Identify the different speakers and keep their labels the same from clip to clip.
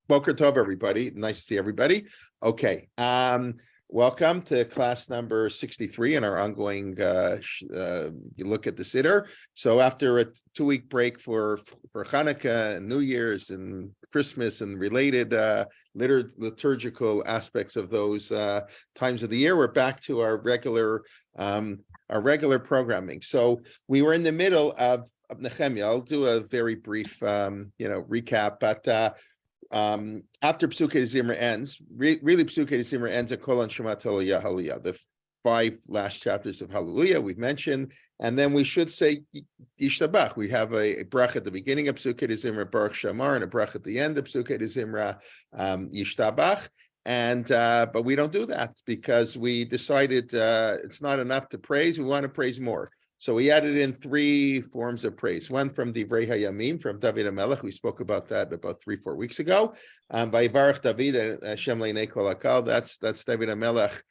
Speaker 1: Boker Tov, everybody. Nice to see everybody. Okay. Welcome to class number 63 in our ongoing look at the Siddur. So after a 2-week break for Hanukkah and New Year's and Christmas and related liturgical aspects of those times of the year, we're back to our regular programming. So we were in the middle of Nechemiah. I'll do a very brief recap, but after Psukei Zimra ends, really Psukei Zimra ends at Kol Anshamat Hallelujah, the 5 last chapters of Hallelujah we've mentioned, and then we should say Yishtabach. We have a brach at the beginning of Psukei Zimra, Baruch Shamar, and a brach at the end of Psukei Zimra, Yishtabach. And but we don't do that because we decided it's not enough to praise. We want to praise more. So we added in 3 forms of praise. One from Divrei Hayamim, from David HaMelech. We spoke about that about 3-4 weeks ago. By Baruch David, Hashem Leinei Kol Hakal. That's David HaMelech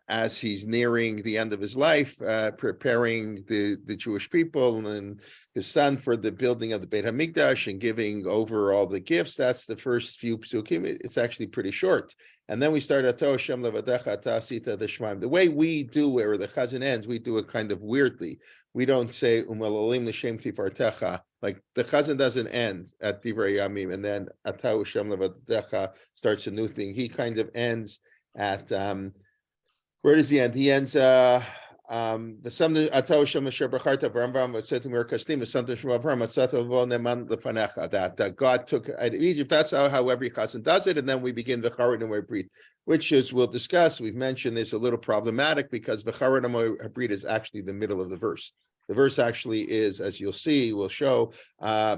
Speaker 1: as he's nearing the end of his life, preparing the Jewish people and his son for the building of the Beit HaMikdash and giving over all the gifts. That's the first few psukim. It's actually pretty short. And then we start Ato Hashem Levadecha Ta'asita Deshmaim. The way we do where the Chazan ends, we do it kind of weirdly. We don't say Umelalim L'Shem Tifartecha. Like the Chazan doesn't end at Divrei Yamim, and then Ato Hashem Levadecha starts a new thing. He kind of ends at where does he end? He ends that God took out of Egypt. That's how every chassan does it, and then we begin Vekarot and Habrit, which is we'll discuss. We've mentioned is a little problematic because Vekarot and Habrit is actually the middle of the verse. The verse actually is, as you'll see, we'll show, is all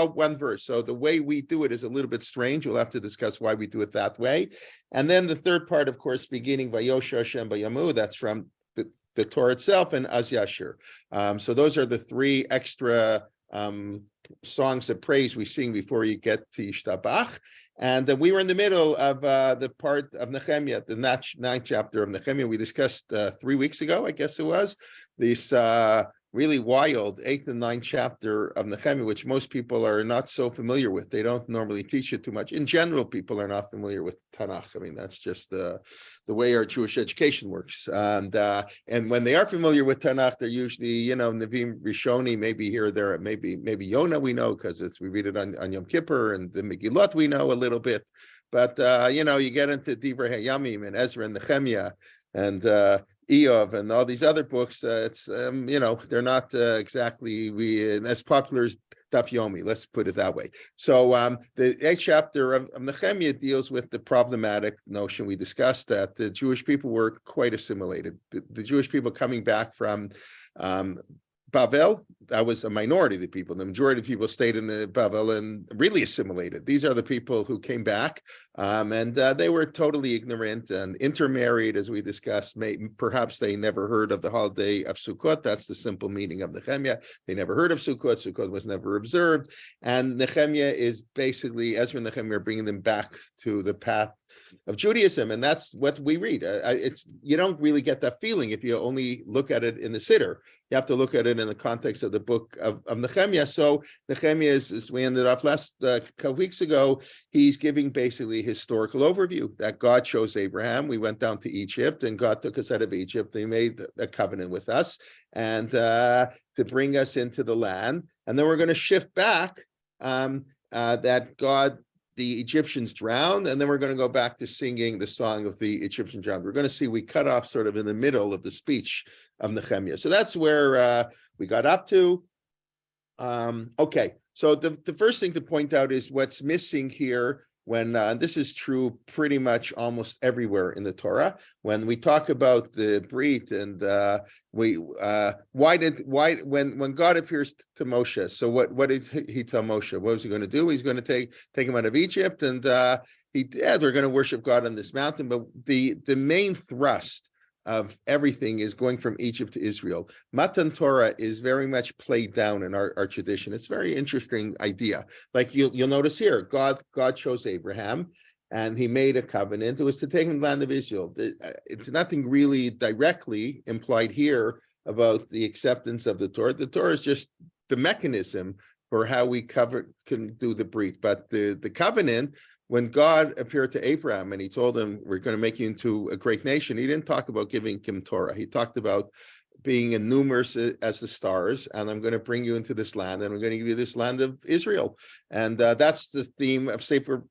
Speaker 1: one verse. So the way we do it is a little bit strange. We'll have to discuss why we do it that way. And then the third part, of course, beginning Vayosha Hashem Bayamu, that's from the Torah itself, and Az Yashir. So those are the 3 extra songs of praise we sing before you get to Yishtabach. And we were in the middle of the part of Nechemiah, the 9th chapter of Nechemiah. We discussed 3 weeks ago, I guess it was, this really wild 8th and 9th chapter of Nechemiah, which most people are not so familiar with. They don't normally teach it too much. In general, people are not familiar with Tanakh. I mean, that's just the way our Jewish education works. And when they are familiar with Tanakh, they're usually, Nevi'im Rishoni, maybe here or there, maybe Yonah we know because we read it on Yom Kippur, and the Megillot we know a little bit. But, you get into Divrei Hayamim and Ezra and Nechemiah and Eov and all these other books, it's they're not exactly as popular as Daf Yomi, let's put it that way. So the 8th chapter of Nechemiah deals with the problematic notion we discussed that the Jewish people were quite assimilated. The Jewish people coming back from Bavel, that was a minority of the people. The majority of people stayed in the Bavel and really assimilated. These are the people who came back, and they were totally ignorant and intermarried, as we discussed. Perhaps they never heard of the holiday of Sukkot. That's the simple meaning of Nechemiah. They never heard of Sukkot. Sukkot was never observed. And Nechemiah is basically, Ezra and Nechemiah are bringing them back to the path of Judaism, and that's what we read. You don't really get that feeling if you only look at it in the Siddur. You have to look at it in the context of the book of Nechemiah. So Nechemiah is, as we ended up last couple weeks ago, he's giving basically a historical overview that God chose Abraham. We went down to Egypt, and God took us out of Egypt. He made a covenant with us, and to bring us into the land. And then we're going to shift back that God. The Egyptians drowned, and then we're going to go back to singing the song of the Egyptian drowned. We're going to see we cut off sort of in the middle of the speech of Nechemiah. So that's where we got up to. Okay, so the first thing to point out is what's missing here when this is true pretty much almost everywhere in the Torah. When we talk about the Brit and when God appears to Moshe, so what did he tell Moshe? What was he going to do? He's going to take him out of Egypt, and they're going to worship God on this mountain. But the main thrust of everything is going from Egypt to Israel. Matan Torah is very much played down in our tradition. It's a very interesting idea. Like you'll notice here, God chose Abraham, and he made a covenant. It was to take him to the land of Israel. It's nothing really directly implied here about the acceptance of the Torah. The Torah is just the mechanism for how we can do the brit. But the covenant, when God appeared to Abraham and he told him, we're going to make you into a great nation, he didn't talk about giving him Torah. He talked about being as numerous as the stars, and I'm going to bring you into this land, and I'm going to give you this land of Israel. And that's the theme of Sefer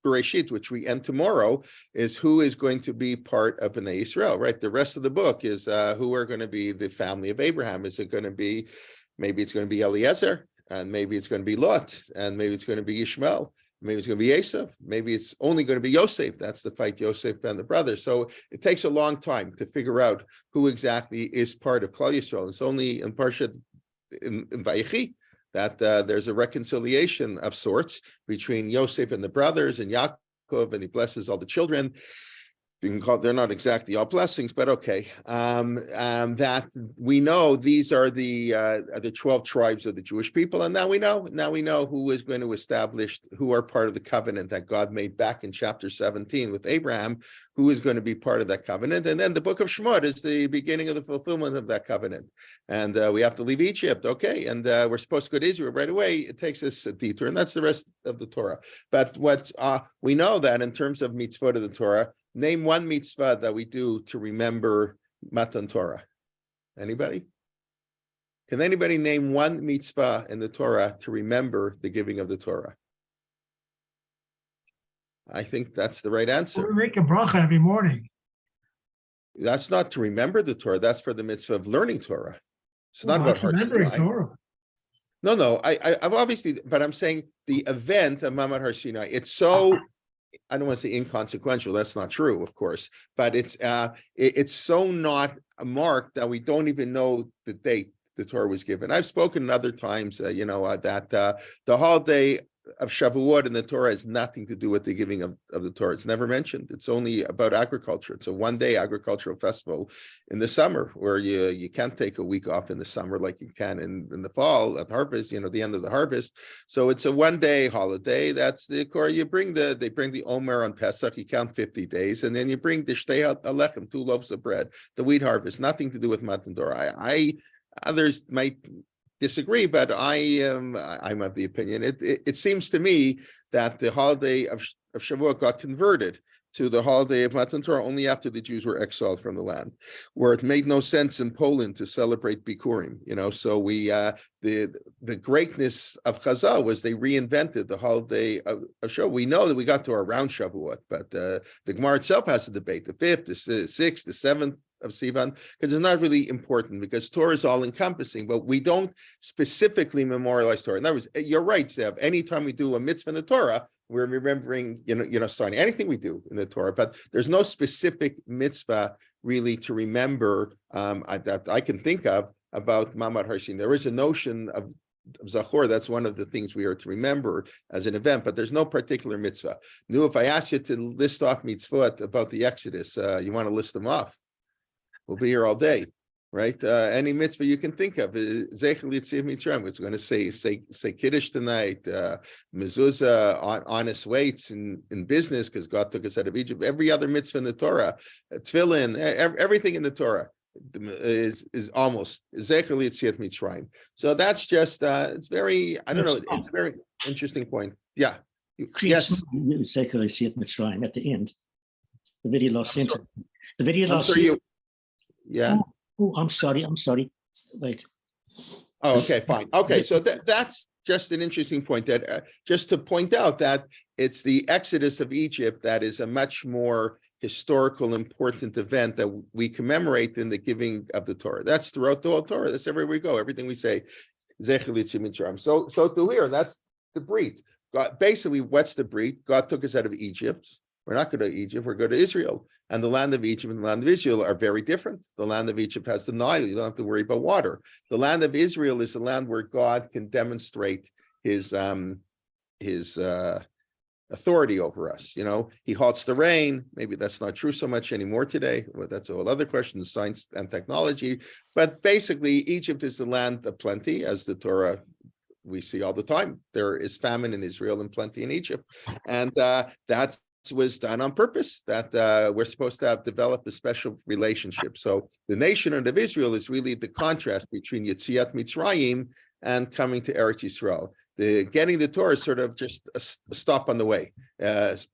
Speaker 1: Bereshit, which we end tomorrow, is who is going to be part of Bnei Israel, right? The rest of the book is who are going to be the family of Abraham. Is it going to be, maybe it's going to be Eliezer, and maybe it's going to be Lot, and maybe it's going to be Ishmael, maybe it's going to be Esav, maybe it's only going to be Yosef. That's the fight, Yosef and the brothers. So it takes a long time to figure out who exactly is part of Klal Yisrael. It's only in Parshat, in Vayechi, that there's a reconciliation of sorts between Yosef and the brothers and Yaakov, and he blesses all the children. You can call it, they're not exactly all blessings, but okay. That we know these are the 12 tribes of the Jewish people, and now we know who is going to establish, who are part of the covenant that God made back in chapter 17 with Abraham, who is going to be part of that covenant. And then the book of Shemot is the beginning of the fulfillment of that covenant. And we have to leave Egypt, okay? And we're supposed to go to Israel right away. It takes us a detour, and that's the rest of the Torah. But what we know that in terms of mitzvot of the Torah, name one mitzvah that we do to remember Matan Torah. Anybody? Can anybody name one mitzvah in the Torah to remember the giving of the Torah? I think that's the right answer.
Speaker 2: We make a bracha every morning.
Speaker 1: That's not to remember the Torah. That's for the mitzvah of learning Torah. It's not about
Speaker 2: remembering Torah.
Speaker 1: No, I've obviously, but I'm saying the event of Mamad Har Sinai, it's so, I don't want to say inconsequential. That's not true, of course, but it's so not marked that we don't even know the date the Torah was given. I've spoken other times, that the holiday of Shavuot in the Torah has nothing to do with the giving of the Torah. It's never mentioned. It's only about agriculture. It's a one-day agricultural festival in the summer, where you can't take a week off in the summer like you can in the fall at harvest, the end of the harvest. So it's a one-day holiday. That's the Korah. They bring the Omer on Pesach. You count 50 days, and then you bring the Shtei Alechem, 2 loaves of bread, the wheat harvest. Nothing to do with Matan Torah. Others might disagree, but I'm of the opinion. It seems to me that the holiday of Shavuot got converted to the holiday of Matan Torah only after the Jews were exiled from the land, where it made no sense in Poland to celebrate Bikurim. So we the greatness of Chazal was they reinvented the holiday of Shavuot. We know that we got to around Shavuot, but the Gemara itself has a debate: the 5th, the 6th, the 7th of Sivan, because it's not really important, because Torah is all encompassing, but we don't specifically memorialize Torah. In other words, you're right, Seb. Anytime we do a mitzvah in the Torah, we're remembering, starting anything we do in the Torah, but there's no specific mitzvah really to remember that I can think of about Mamad Har Sinai. There is a notion of Zachor, that's one of the things we are to remember as an event, but there's no particular mitzvah. Now, if I ask you to list off mitzvot about the Exodus, you want to list them off? We'll be here all day, right? Any mitzvah you can think of. Zecher L'Yetzias Mitzrayim. It's going to say Kiddush tonight, mezuzah, honest weights in business, because God took us out of Egypt. Every other mitzvah in the Torah, tefillin, everything in the Torah is almost Zecher L'Yetzias Mitzrayim. So that's just, it's very, I don't know, it's a very interesting point. Yeah. Yes.
Speaker 3: Zecher L'Yetzias Mitzrayim at the end. The very last sentence. The very last
Speaker 1: sentence. Yeah.
Speaker 3: Oh, I'm sorry. Wait.
Speaker 1: Oh, okay, fine. Okay, so that's just an interesting point, that just to point out that it's the Exodus of Egypt that is a much more historical, important event that we commemorate in the giving of the Torah. That's throughout the whole Torah. That's everywhere we go. Everything we say, Zecher L'Yetzias Mitzrayim. So to here, that's the Brit. God, basically, what's the Brit? God took us out of Egypt. We're not going to Egypt, we're going to Israel. And the land of Egypt and the land of Israel are very different. The land of Egypt has the Nile. You don't have to worry about water. The land of Israel is the land where God can demonstrate his authority over us. He halts the rain. Maybe that's not true so much anymore today. Well, that's a whole other question, science and technology. But basically, Egypt is the land of plenty, as the Torah we see all the time. There is famine in Israel and plenty in Egypt. And that's was done on purpose, that we're supposed to have developed a special relationship. So the nation of Israel is really the contrast between Yetziat Mitzrayim and coming to Eretz Yisrael. the getting the Torah is sort of just a stop on the way.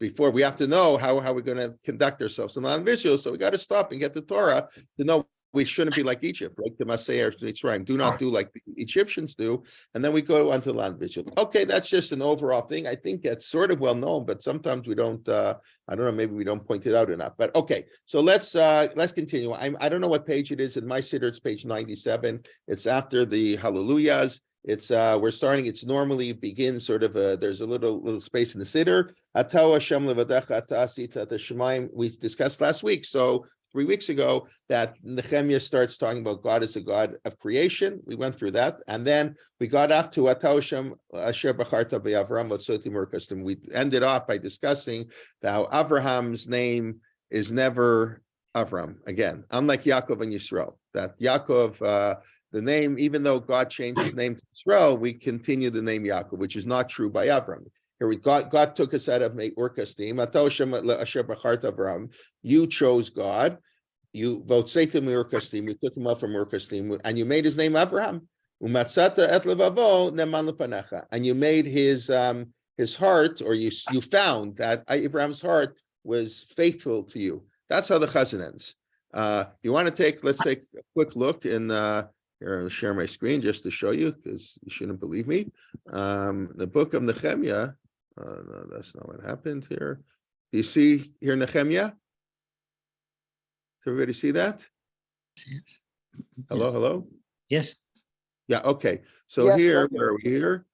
Speaker 1: Before we have to know how we're going to conduct ourselves in the land of Israel. So we got to stop and get the Torah to know we shouldn't be like Egypt, like the Maseir Mitzrayim. Do not do like the Egyptians do. And then we go on to the land of Israel. Okay, that's just an overall thing. I think that's sort of well known, but sometimes we don't, I don't know, maybe we don't point it out enough. But okay, so let's continue. I don't know what page it is in my Siddur, it's page 97. It's after the Hallelujahs. It's we're starting, it's normally begins sort of there's a little space in the Siddur. We discussed last week. So 3 weeks ago, that Nechemiah starts talking about God as a God of creation. We went through that, and then we got up to Atau Asher Bacharta B'Avram Otzoti Murkastim. We ended off by discussing how Abraham's name is never Avram again, unlike Yaakov and Yisrael. That Yaakov, the name, even though God changed his name to Israel, we continue the name Yaakov, which is not true by Avram. Here we God took us out of Urkastim. You chose God. You vote Satan Urkastim. You took him out from Urkastim, and you made his name Abraham. And you made his heart, or you found that Abraham's heart was faithful to you. That's how the Chazan ends. You want to let's take a quick look in. Here, I'll share my screen just to show you, because you shouldn't believe me. The book of Nechemiah. No, that's not what happened here. Do you see here Nechemiah? Does everybody see that?
Speaker 3: Yes.
Speaker 1: Hello?
Speaker 3: Yes.
Speaker 1: Yeah, okay. So
Speaker 4: Yes,
Speaker 1: here,
Speaker 4: okay.
Speaker 1: where are we here?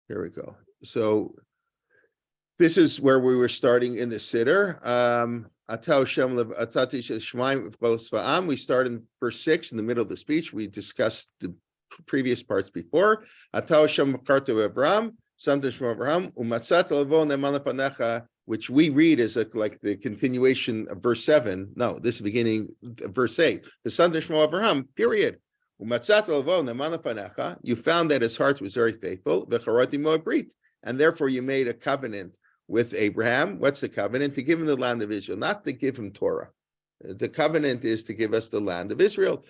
Speaker 1: Here we go. So this is where we were starting in the Siddur. We start in verse 6 in the middle of the speech. We discussed the previous parts before. Which we read as like the continuation of verse 7. No, this is beginning of verse 8. The son of Abraham, period. You found that his heart was very faithful. And therefore you made a covenant with Abraham. What's the covenant? To give him the land of Israel, not to give him Torah. The covenant is to give us the land of Israel.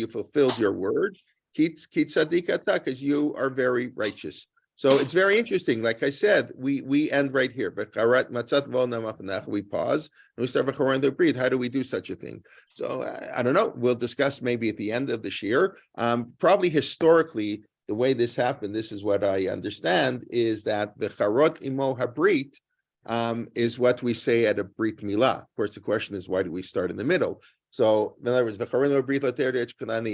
Speaker 1: You fulfilled your word. Because you are very righteous. So it's very interesting. Like I said, we end right here. We pause and we start to breathe. How do we do such a thing? So I don't know. We'll discuss maybe at the end of the shir. Probably historically, the way this happened, this is what I understand, is that Vekarot imo Habrit is what we say at a Brit Milah. Of course, the question is, why do we start in the middle? So in other words,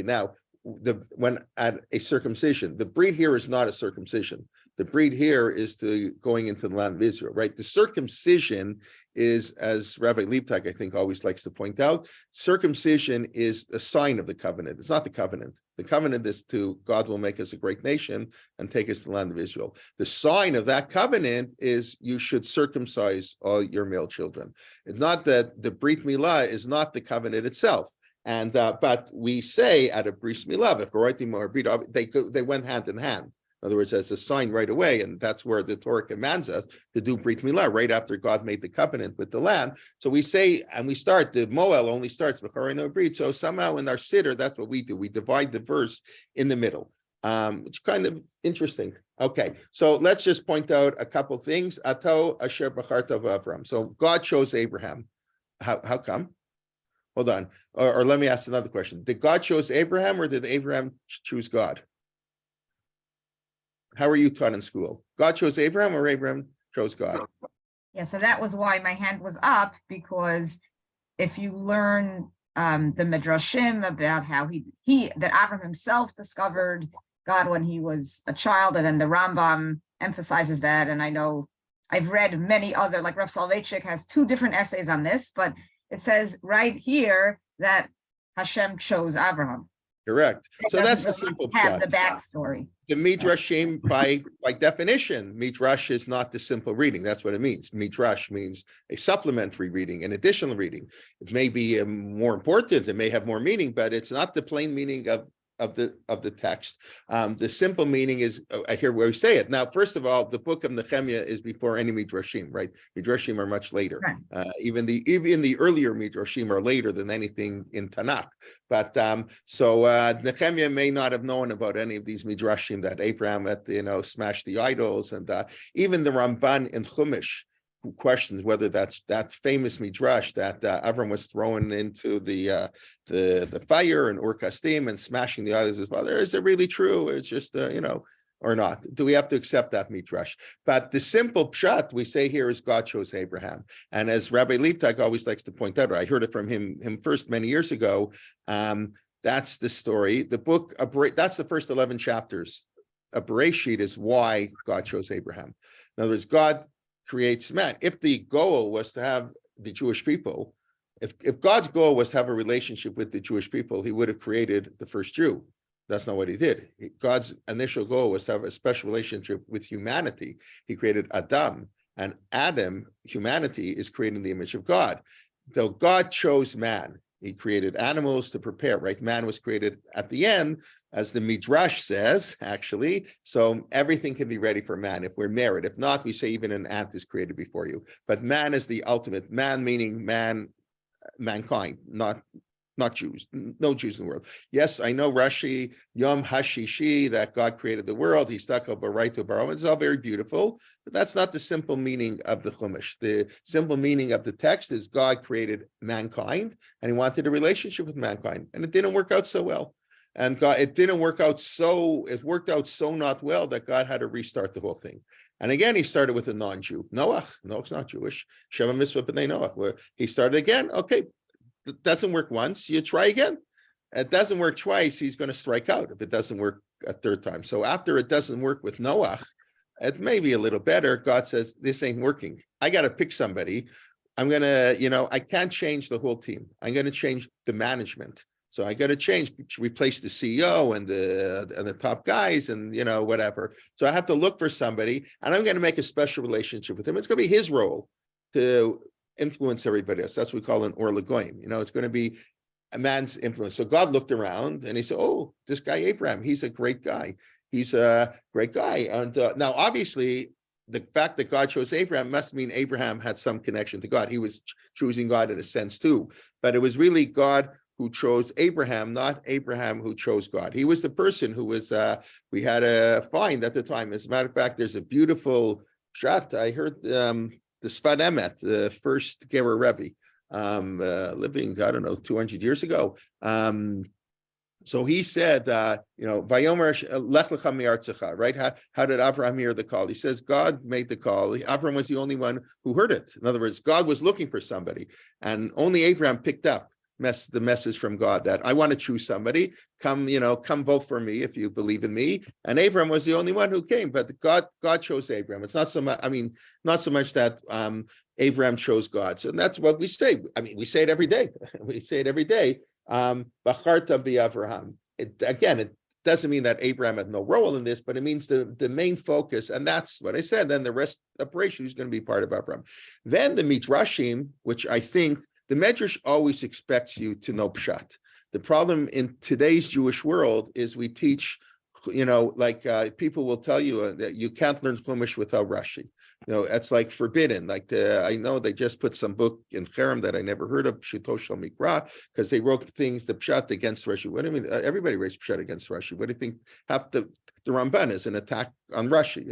Speaker 1: now, when at a circumcision, the breed here is not a circumcision. The breed here is to going into the land of Israel, right? The circumcision is, as Rabbi Liebtag, I think, always likes to point out, circumcision is a sign of the covenant. It's not the covenant. The covenant is to God will make us a great nation and take us to the land of Israel. The sign of that covenant is you should circumcise all your male children. It's not that the Brit Milah is not the covenant itself. And but we say at a bris milah, they went hand in hand. In other words, as a sign right away, and that's where the Torah commands us to do brit milah right after God made the covenant with the land. So we say, and we start, the moel only starts v'chareinu brit. So somehow in our siddur, that's what we do. We divide the verse in the middle. It's kind of interesting. Okay, so let's just point out a couple things. Ato asher b'charta v'Avram. So God chose Abraham. How come? Hold on, or let me ask another question. Did God choose Abraham, or did Abraham choose God? How are you taught in school? God chose Abraham, or Abraham chose God?
Speaker 5: Yeah, so that was why my hand was up, because if you learn the Midrashim about how that Abraham himself discovered God when he was a child, and then the Rambam emphasizes that, and I know I've read many other, like Rav Soloveitchik has 2 different essays on this, but it says right here that Hashem chose Abraham.
Speaker 1: Correct. So that's the simple
Speaker 5: have
Speaker 1: shot.
Speaker 5: the backstory.
Speaker 1: The Midrashim, by definition, Midrash is not the simple reading. That's what it means. Midrash means a supplementary reading, an additional reading. It may be more important, it may have more meaning, but it's not the plain meaning of of the text. The simple meaning is, I hear where we say it. Now, first of all, the book of Nechemiah is before any Midrashim, right? Midrashim are much later.
Speaker 5: Right.
Speaker 1: Even the earlier Midrashim are later than anything in Tanakh. But Nechemiah may not have known about any of these Midrashim that Abraham had, smashed the idols, and even the Ramban in Chumash, who questions whether that's that famous midrash that Avram was thrown into the fire and Ur Kasdim and smashing the idols as well. Is it really true? It's just or not? Do we have to accept that midrash? But the simple pshat we say here is God chose Abraham, and as Rabbi Leipzig always likes to point out, I heard it from him first many years ago. That's the story. The book, that's the first 11 chapters. A Bereshit is why God chose Abraham. In other words, God creates man. If the goal was to have the Jewish people, if God's goal was to have a relationship with the Jewish people, he would have created the first Jew. That's not what he did. God's initial goal was to have a special relationship with humanity. He created Adam, and Adam, humanity, is creating the image of God. Though God chose man, he created animals to prepare, right? Man was created at the end, as the Midrash says, actually, so everything can be ready for man if we're married. If not, we say even an ant is created before you. But man is the ultimate, man meaning mankind, not Jews, no Jews in the world. Yes, I know Rashi, Yom Hashishi, that God created the world, he stuck up a right to borrow. It's all very beautiful, but that's not the simple meaning of the Chumash. The simple meaning of the text is God created mankind, and he wanted a relationship with mankind, and it didn't work out so well. And it worked out so not well that God had to restart the whole thing. And again, he started with a non-Jew. Noach. Noach's not Jewish. Shema Mitzvah B'nai Noach, where he started again. Okay, it doesn't work once, you try again. It doesn't work twice, he's going to strike out if it doesn't work a third time. So after it doesn't work with Noach, it may be a little better. God says, this ain't working. I got to pick somebody. I'm going to, I can't change the whole team. I'm going to change the management. So I got to replace the CEO and the top guys and whatever. So I have to look for somebody, and I'm going to make a special relationship with him. It's going to be his role to influence everybody else. That's what we call an Or Lagoim. It's going to be a man's influence. So God looked around and he said, "Oh, this guy Abraham, he's a great guy. He's a great guy." And now, obviously, the fact that God chose Abraham must mean Abraham had some connection to God. He was choosing God in a sense too, but it was really God who chose Abraham, not Abraham who chose God. He was the person who was, we had a find at the time. As a matter of fact, there's a beautiful shot. I heard the Sfat Emet, the first Ger Rebbe, living, 200 years ago. So he said, Vayomer lech lecha mi'artzecha, right? How did Avraham hear the call? He says, God made the call. Avraham was the only one who heard it. In other words, God was looking for somebody, and only Abraham picked up the message from God that I want to choose somebody. Come vote for me if you believe in me. And Abraham was the only one who came, but God chose Abraham. It's not so much, not so much that Abraham chose God. So that's what we say. We say it every day. We say it every day. Bacharta bi Avraham. It doesn't mean that Abraham had no role in this, but it means the main focus, and that's what I said. Then the rest operation is going to be part of Abraham. Then the Midrashim, which I think the Medrash always expects you to know Pshat. The problem in today's Jewish world is we teach, people will tell you that you can't learn Chumash without Rashi. It's like forbidden. I know they just put some book in Cherem that I never heard of, Pshito Shel Mikra, because they wrote things, the Pshat against Rashi. What do you mean? Everybody writes Pshat against Rashi. What do you think? Half the Ramban is an attack on Rashi.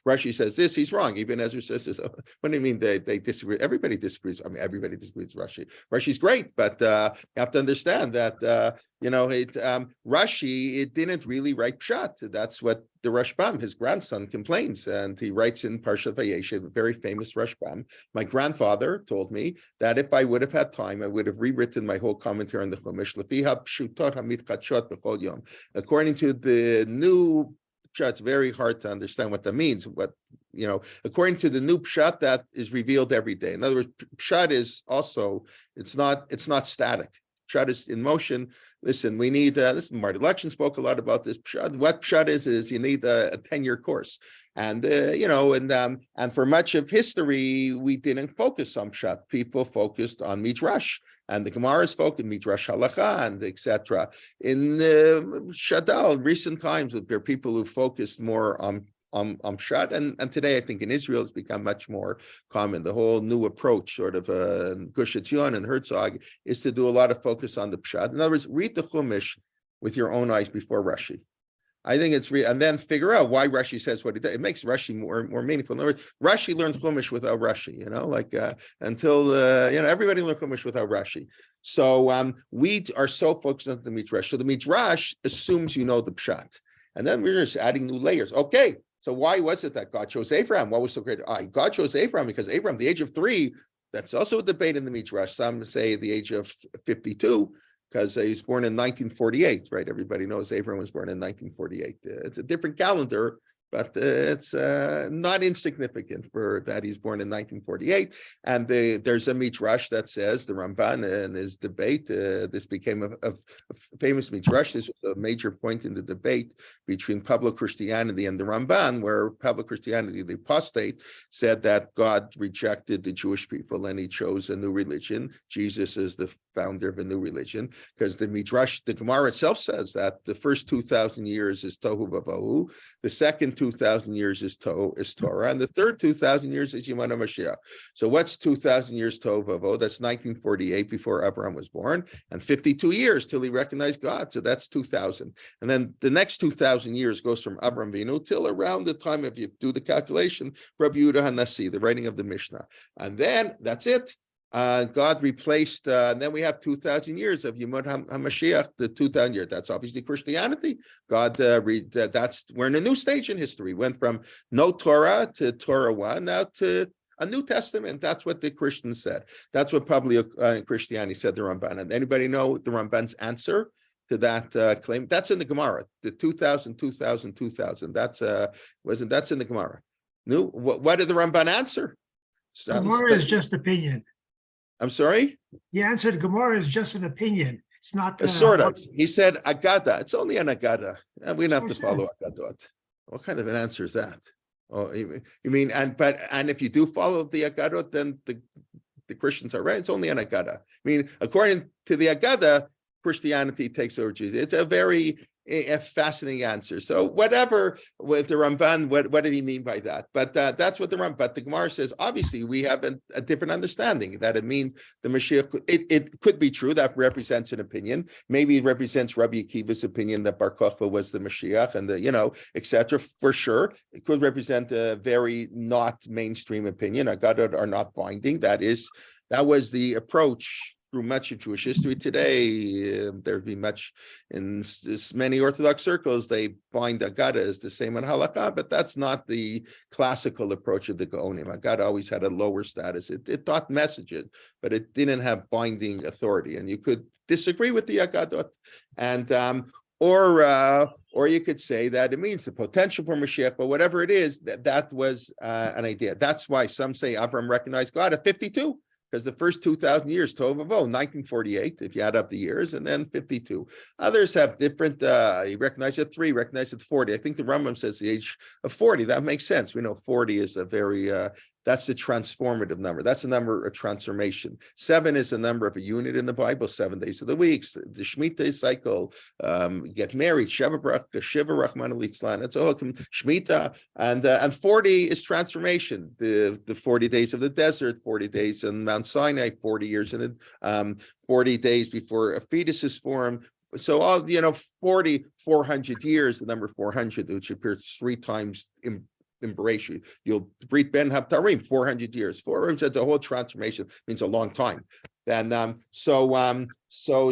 Speaker 1: Rashi says this, he's wrong. Even Ezra says this. What do you mean they disagree? Everybody disagrees. Everybody disagrees with Rashi. Rashi's great, but you have to understand that Rashi, it didn't really write Pshat. That's what the Rashbam, his grandson, complains, and he writes in Parshat Vayeshev, a very famous Rashbam. My grandfather told me that if I would have had time, I would have rewritten my whole commentary on the Chumash. According to the new Pshat, it's very hard to understand what that means. According to the new Pshat, that is revealed every day. In other words, Pshat is also, it's not static. Pshat is in motion. listen, we need, Marty Lection spoke a lot about this. What pshat is you need a 10-year course. And, and for much of history, we didn't focus on pshat. People focused on midrash. And the Gemara's focused on midrash halacha and etc. In Shadal, recent times, there are people who focused more on pshat, and today I think in Israel it's become much more common. The whole new approach, sort of Gush Etzion and Herzog, is to do a lot of focus on the pshat. In other words, read the Chumash with your own eyes before Rashi. I think it's and then figure out why Rashi says what he does. It makes Rashi more meaningful. In other words, Rashi learns Chumash without Rashi. Until everybody learns Chumash without Rashi. So we are so focused on the midrash. So the midrash assumes you know the pshat, and then we're just adding new layers. Okay. So why was it that God chose Abraham? What was so great? God chose Abraham because Abraham, the age of 3, that's also a debate in the Midrash. Some say the age of 52, because he was born in 1948, right? Everybody knows Abraham was born in 1948. It's a different calendar, but it's not insignificant for that he's born in 1948. And there's a midrash that says, the Ramban in his debate, this became a famous midrash. This was a major point in the debate between public Christianity and the Ramban, where public Christianity, the apostate, said that God rejected the Jewish people and he chose a new religion. Jesus is the founder of a new religion, because the midrash, the Gemara itself says that the first 2,000 years is tohu vavohu, the second 2,000 years is Torah, and the third 2,000 years is Yemana Mashiach. So what's 2,000 years tohu vavohu? That's 1948 before Abraham was born, and 52 years till he recognized God. So that's 2,000. And then the next 2,000 years goes from Abraham Avinu till around the time, if you do the calculation, Rabbi Yehuda HaNasi, the writing of the Mishnah. And then that's it. God replaced, and then we have 2,000 years of Yemot HaMashiach, the 2,000 years. That's obviously Christianity. We're in a new stage in history. Went from no Torah to Torah 1, now to a New Testament. That's what the Christians said. That's what probably Christianity said, the Ramban. And anybody know the Ramban's answer to that claim? That's in the Gemara. The 2,000, 2,000, 2,000. That's in the Gemara. What did the Ramban answer?
Speaker 2: Gemara is just opinion.
Speaker 1: I'm sorry?
Speaker 2: He answered Gemara is just an opinion. It's not
Speaker 1: sort of. He said Agada. It's only an Agada. And we don't have to follow Agadot. What kind of an answer is that? Oh, you mean, and if you do follow the Agadot, then the Christians are right. It's only an Agada. I mean, according to the Agada, Christianity takes over Jesus. It's a very fascinating answer. So whatever with the Ramban, what did he mean by that? But that's what the Ramban. But the Gemara says, obviously, we have a different understanding that it means the Mashiach. It could be true that represents an opinion. Maybe it represents Rabbi Akiva's opinion that Bar Kokhba was the Mashiach, and etc. For sure, it could represent a very not mainstream opinion. Agadot are not binding. That was the approach through much of Jewish history today. There'd be much in many Orthodox circles, they bind Agada as the same on Halakha, but that's not the classical approach of the Gaonim. Agada always had a lower status. It taught messages, but it didn't have binding authority. And you could disagree with the Agadot, and or you could say that it means the potential for Mashiach, but whatever it is, that was an idea. That's why some say Avram recognized God at 52. Because the first 2,000 years, Tov Avo, 1948, if you add up the years, and then 52. Others have different, you recognize it 3, recognize it 40. I think the Rambam says the age of 40. That makes sense. We know 40 is a very, that's the transformative number. That's the number of transformation. 7 is the number of a unit in the Bible, 7 days of the week, the Shemitah cycle, get married, Shiva Rahman Litzlan. It's all Shemitah. And 40 is transformation. The 40 days of the desert, 40 days in Mount Sinai, 40 years in it, 40 days before a fetus is formed. So all 400 years, the number 400, which appears 3 times in Bereshit. You'll Brit Ben Haftarim, 400 years. 400, the whole transformation means a long time. And so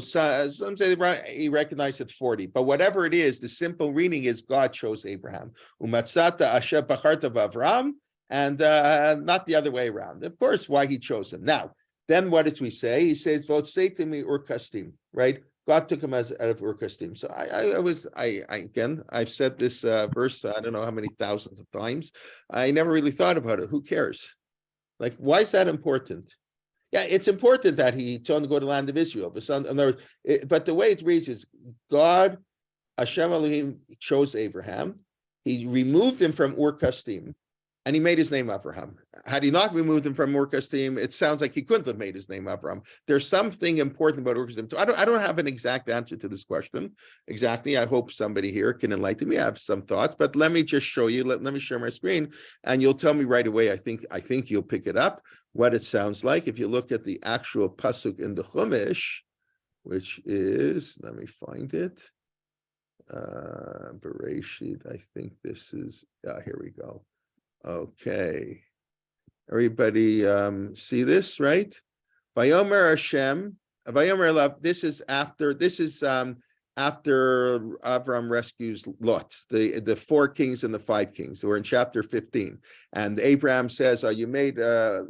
Speaker 1: some say he recognized it 40, but whatever it is, the simple reading is God chose Abraham. Umatzata asher bacharta v'Avram, and not the other way around. Of course, why he chose him. Now, then what did we say? He says, "Vot say to me Ur Kasdim," right? God took him out of Ur Kasdim. So I've said this verse, I don't know how many thousands of times. I never really thought about it. Who cares? Like, why is that important? Yeah, it's important that he told him to go to the land of Israel. But the way it reads is God, Hashem Elohim chose Abraham. He removed him from Ur Kasdim, and he made his name Abraham. Had he not removed him from Ur Kasdim, it sounds like he couldn't have made his name Abraham. There's something important about Ur Kasdim. I don't have an exact answer to this question. Exactly. I hope somebody here can enlighten me. I have some thoughts, but let me just show you. Let me share my screen, and you'll tell me right away. I think you'll pick it up what it sounds like. If you look at the actual pasuk in the Chumash, which is, let me find it. Bereshit, I think this is, here we go. Okay. Everybody see this, right? Vayomer Hashem, Vayomer Elav, this is after Avram rescues Lot, the 4 kings and the 5 kings. We're in chapter 15. And Abraham says, "Are you made a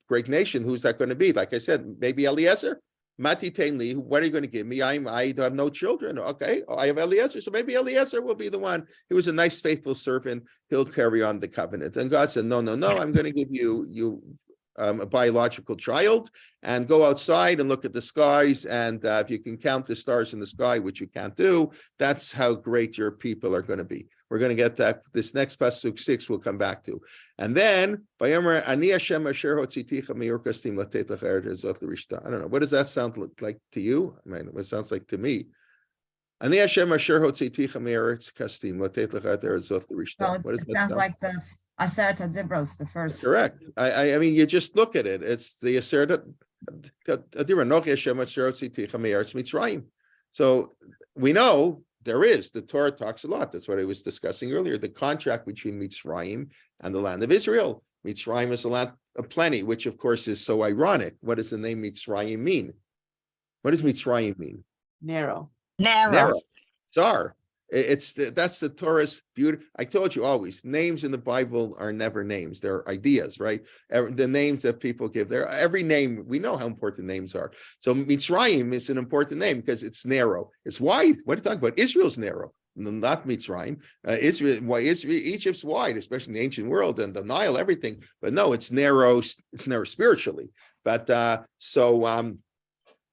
Speaker 1: great nation? Who's that going to be?" Like I said, maybe Eliezer. Mati Tainli, what are you going to give me? I have no children. Okay, I have Eliezer, so maybe Eliezer will be the one. He was a nice, faithful servant. He'll carry on the covenant. And God said, no, I'm going to give you a biological child, and go outside and look at the skies. And if you can count the stars in the sky, which you can't do, that's how great your people are going to be. We're going to get that. This next pasuk 6 we'll come back to. And then, I don't know, what does that sound like to you? I mean, what sounds like to me? What does that sound
Speaker 5: like the Aseret HaDibros, the first.
Speaker 1: Correct. I mean, you just look at it. It's the Aseret HaDibros. So we know there is. The Torah talks a lot. That's what I was discussing earlier. The contract between Mitzrayim and the land of Israel. Mitzrayim is a land of plenty, which of course is so ironic. What does the name Mitzrayim mean? What does Mitzrayim mean?
Speaker 4: Narrow.
Speaker 1: Tsar. That's the Torah's beauty. I told you always, names in the Bible are never names. They're ideas, right? The names that people give there, every name, we know how important names are. So Mitzrayim is an important name because it's narrow. It's wide. What are you talking about? Israel's narrow, not Mitzrayim. Egypt's wide, especially in the ancient world and the Nile, everything. But no, it's narrow. It's narrow spiritually. But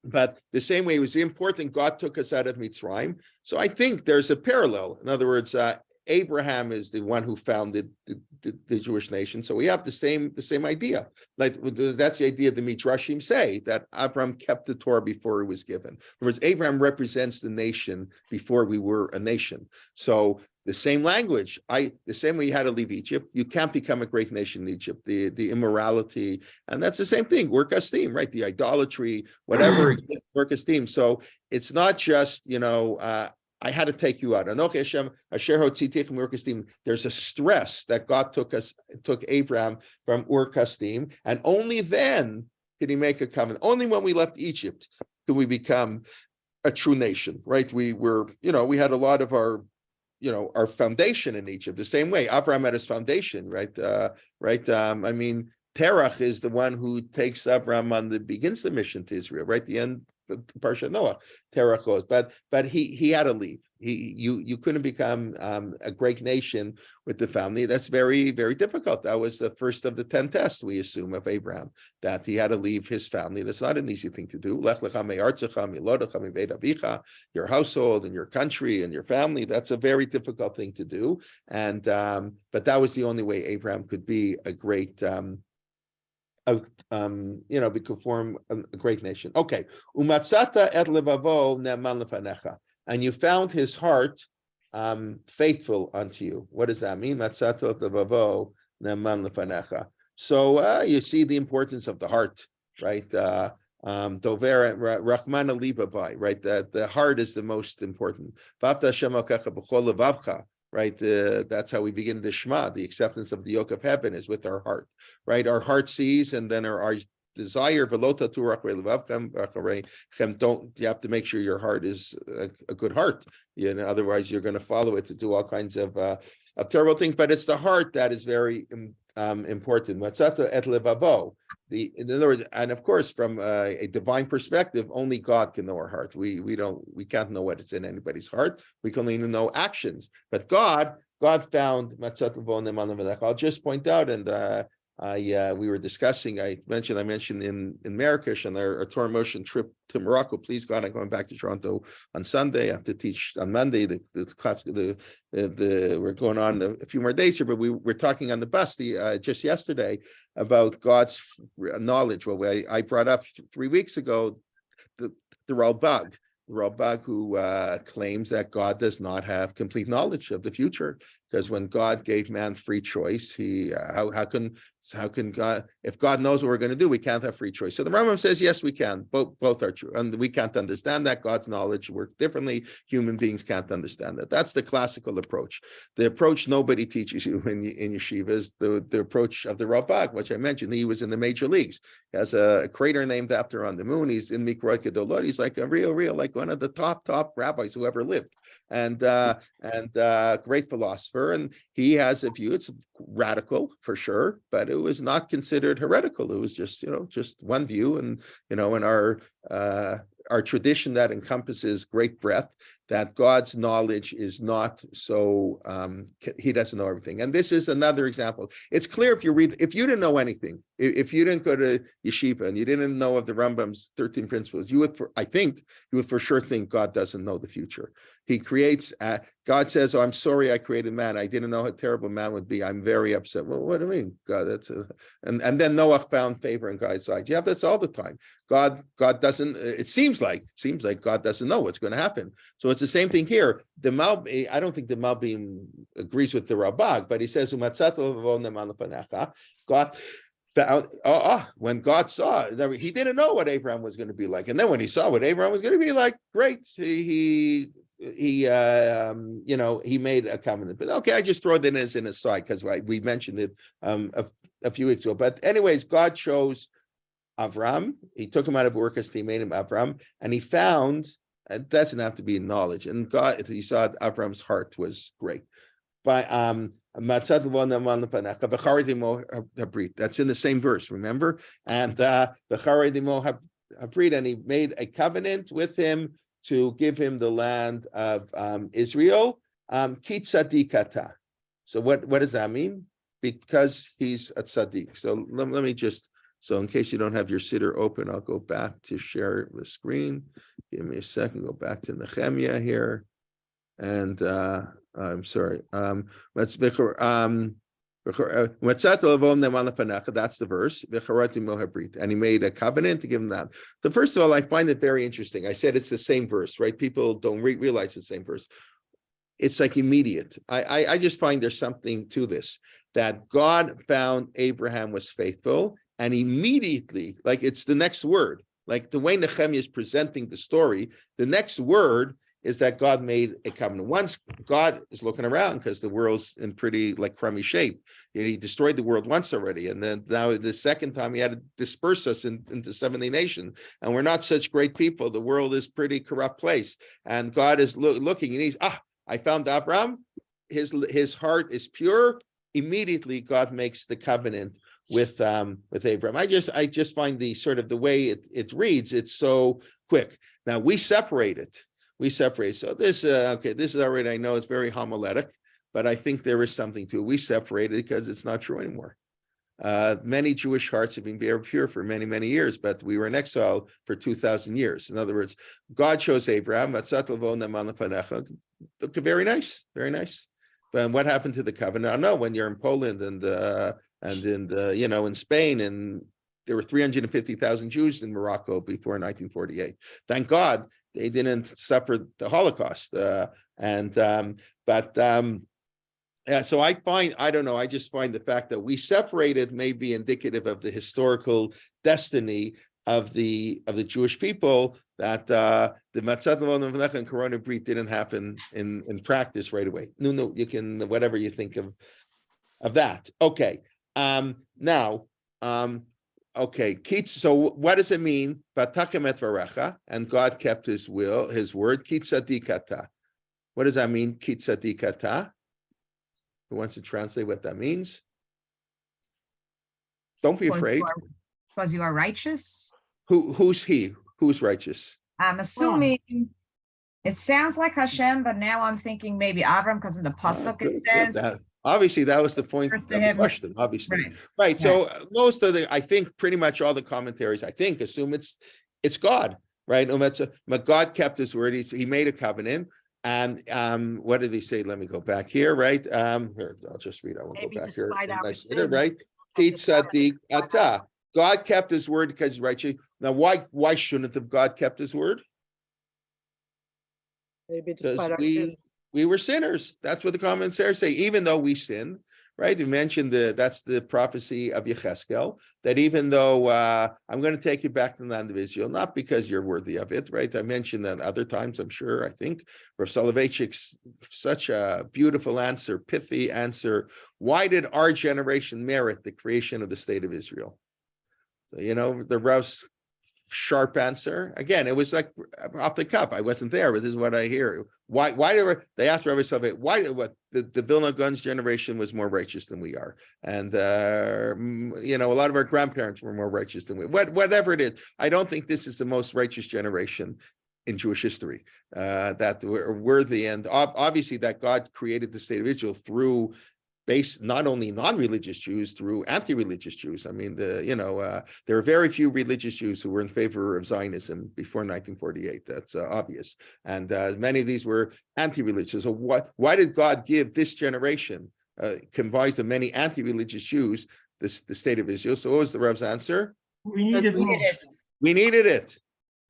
Speaker 1: but the same way it was important, God took us out of Mitzrayim. So I think there's a parallel. In other words, Abraham is the one who founded the Jewish nation. So we have the same idea. Like that's the idea the Midrashim say, that Abraham kept the Torah before it was given. In other words, Abraham represents the nation before we were a nation. So the same language, the same way you had to leave Egypt, you can't become a great nation in Egypt, the immorality, and that's the same thing, Ur Kasdim, right? The idolatry, whatever, Ur Kasdim. So it's not just, I had to take you out. There's a stress that God took Abraham from Ur Kasdim, and only then did he make a covenant. Only when we left Egypt could we become a true nation, right? We were, we had a lot of our foundation in Egypt, the same way Abraham had his foundation, right? I mean, Terach is the one who takes Abraham begins the mission to Israel, right? The end, the Parsha Noah, Terach goes, but he had to leave. You couldn't become a great nation with the family. That's very, very difficult. That was the first of the 10 tests, we assume, of Abraham, that he had to leave his family. That's not an easy thing to do. Lech lecha me'artzecha milodecha mibeit avicha, your household and your country and your family. That's a very difficult thing to do. And but that was the only way Abraham could be a great we could form a great nation. Okay. Umatzata et levavo ne'eman lefanecha. And you found his heart faithful unto you. What does that mean? Matzata et levavo ne'eman lefanecha. So you see the importance of the heart, right? Dover Rachmana libabai, right? That the heart is the most important. V'avta Hashem Elokecha b'chol levavcha. Right, that's how we begin the Shema. The acceptance of the yoke of heaven is with our heart, right? Our heart sees, and then our desire. Don't you have to make sure your heart is a good heart? Otherwise you're going to follow it to do all kinds of terrible things. But it's the heart that is very important. Matzata et levavo. In other words, and of course, from a divine perspective, only God can know our heart. We can't know what is in anybody's heart. We can only know actions. But God found. I'll just point out, and we were discussing, I mentioned in Marrakesh on our Torah motion trip to Morocco. Please God, I'm going back to Toronto on Sunday. I have to teach on Monday. The class, we're going on a few more days here, but we're talking on the bus just yesterday about God's knowledge. Well, I brought up 3 weeks ago the Rabbi, who claims that God does not have complete knowledge of the future, because when God gave man free choice, how can God, if God knows what we're going to do, we can't have free choice. So the Rambam says yes, we can. Both are true, and we can't understand that. God's knowledge works differently. Human beings can't understand that. That's the classical approach. The approach nobody teaches you in yeshiva is the approach of the Rabbi, which I mentioned. He was in the major leagues. He has a crater named after on the moon. He's in Mikrot Gedolot. He's like a real, like one of the top rabbis who ever lived, and great philosopher. And he has a view. It's radical for sure, but it was not considered heretical. It was just one view, and in our tradition that encompasses great breadth, that God's knowledge is not so, he doesn't know everything. And this is another example. It's clear if you didn't know anything, if you didn't go to yeshiva and you didn't know of the Rambam's 13 principles, you would for sure think God doesn't know the future. He creates, God says, "Oh, I'm sorry I created man. I didn't know how terrible man would be. I'm very upset." Well, what do you mean, God? And then Noah found favor in God's eyes. Yeah, that's all the time. God doesn't, it seems like God doesn't know what's going to happen. So it's the same thing here. I don't think the Malbim agrees with the Rabbi, but he says, God found, when God saw it, he didn't know what Abraham was going to be like. And then when he saw what Abraham was going to be like, great, he made a covenant. But okay, I just throw that as an aside because we mentioned it a few weeks ago. But anyways, God chose Avram. He took him out of Ur, he made him Avram, and he found, it doesn't have to be knowledge, and God, he saw Avram's heart was great. By that's in the same verse, remember? And Habrit, and he made a covenant with him to give him the land of Israel. Kitzadikata. So what does that mean? Because he's a tzaddik. So let me just, so in case you don't have your Siddur open, I'll go back to share the screen. Give me a second, go back to Nechemiah here. And I'm sorry. That's the verse. And he made a covenant to give him that. So first of all, I find it very interesting. I said it's the same verse, right? People don't realize it's the same verse. It's like immediate. I just find there's something to this, that God found Abraham was faithful, and immediately, like it's the next word, like the way Nechemiah is presenting the story, the next word is that God made a covenant. Once God is looking around because the world's in pretty like crummy shape. He destroyed the world once already. And then now the second time he had to disperse us into 70 nations. And we're not such great people. The world is pretty corrupt place. And God is looking and he's, I found Abraham. His heart is pure. Immediately God makes the covenant with Abraham. I just find the sort of the way it reads, it's so quick. Now we separate it. So this, this is already, I know it's very homiletic, but I think there is something to it. We separate it because it's not true anymore. Many Jewish hearts have been very pure for many, many years, but we were in exile for 2,000 years. In other words, God chose Abraham. Very nice, very nice. But what happened to the covenant? I know when you're in Poland and in Spain, and there were 350,000 Jews in Morocco before 1948. Thank God they didn't suffer the Holocaust. So I just find the fact that we separated may be indicative of the historical destiny of the Jewish people, that the Matzat and Corona Brit didn't happen in practice right away. No, you can, whatever you think of that. Okay. Okay, so what does it mean? And God kept his word, Kitzadikata. What does that mean, Kitzadikata? Who wants to translate what that means? Don't be afraid.
Speaker 5: Because you are righteous.
Speaker 1: Who's he? Who's righteous?
Speaker 5: I'm assuming it sounds like Hashem, but now I'm thinking maybe Avram, because in the pasuk it says
Speaker 1: Obviously, that was the point
Speaker 5: First
Speaker 1: of
Speaker 5: to
Speaker 1: the
Speaker 5: him.
Speaker 1: question, obviously.
Speaker 5: Right.
Speaker 1: Right, so most of the, I think pretty much all the commentaries, I think, assume it's God, right? But God kept his word, he made a covenant. And what did he say? Let me go back here, right? Here, I'll just read, I won't go
Speaker 4: Maybe
Speaker 1: back here.
Speaker 4: despite
Speaker 1: in
Speaker 4: our
Speaker 1: my Siddur,
Speaker 4: sins,
Speaker 1: right?
Speaker 4: as
Speaker 1: Pete
Speaker 4: the covenant,
Speaker 1: Sadiq
Speaker 4: despite
Speaker 1: Ata. God kept his word because he's righteous. Now, why shouldn't have God kept his word?
Speaker 4: Maybe
Speaker 1: Because
Speaker 4: despite our sins.
Speaker 1: we were sinners. That's what the commentaries say. Even though we sinned, right? You mentioned that's the prophecy of Yecheskel, that even though I'm going to take you back to the land of Israel, not because you're worthy of it, right? I mentioned that other times, I'm sure, I think, Rav Soloveitchik's such a beautiful answer, pithy answer. Why did our generation merit the creation of the state of Israel? You know, the Rav's sharp answer. Again, it was like off the cuff. I wasn't there, but this is what I hear. Why they asked Rabbi Salvate, why the Vilna Gaon's generation was more righteous than we are? And you know, a lot of our grandparents were more righteous than we. Whatever it is, I don't think this is the most righteous generation in Jewish history that were worthy. And obviously that God created the state of Israel through based not only non-religious Jews, through anti-religious Jews. I mean, there are very few religious Jews who were in favor of Zionism before 1948. That's obvious. And many of these were anti-religious. So why did God give this generation, comprised of many anti-religious Jews, the state of Israel? So what was the Reb's answer?
Speaker 2: We needed
Speaker 5: We
Speaker 2: more.
Speaker 5: did it.
Speaker 1: We needed it.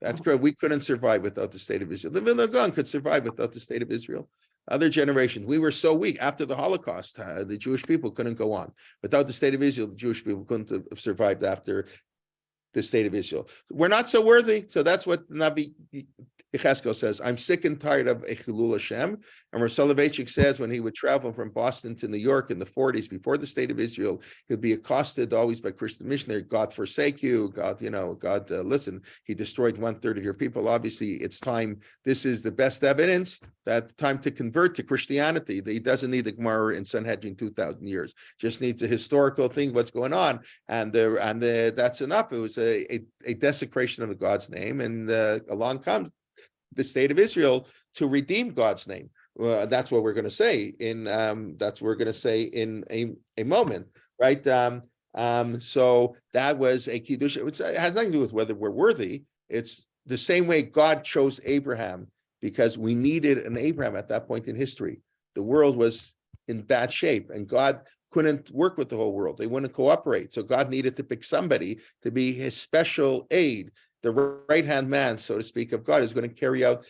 Speaker 1: That's correct. We couldn't survive without the state of Israel. The Vilna Gaon could survive without the state of Israel. Other generations, we were so weak after the Holocaust. The Jewish people couldn't go on. Without the state of Israel, the Jewish people couldn't have survived after the state of Israel. We're not so worthy. So that's what Nabi Yecheskel says. I'm sick and tired of Echilul Hashem. And Rav Soloveitchik says when he would travel from Boston to New York in the 40s, before the state of Israel, he'd be accosted always by Christian missionaries. God forsake you. God, God, listen, he destroyed 1/3 of your people. Obviously, it's time. This is the best evidence that time to convert to Christianity. He doesn't need the Gemara in Sanhedrin 2,000 years. Just needs a historical thing, what's going on. And that's enough. It was a desecration of God's name. And along comes the state of Israel to redeem God's name. That's what we're going to say in a moment, right? So that was a kiddush. It has nothing to do with whether we're worthy. It's the same way God chose Abraham because we needed an Abraham at that point in history. The world was in bad shape, and God couldn't work with the whole world. They wouldn't cooperate. So God needed to pick somebody to be his special aid, the right-hand man, so to speak, of God, is going to carry out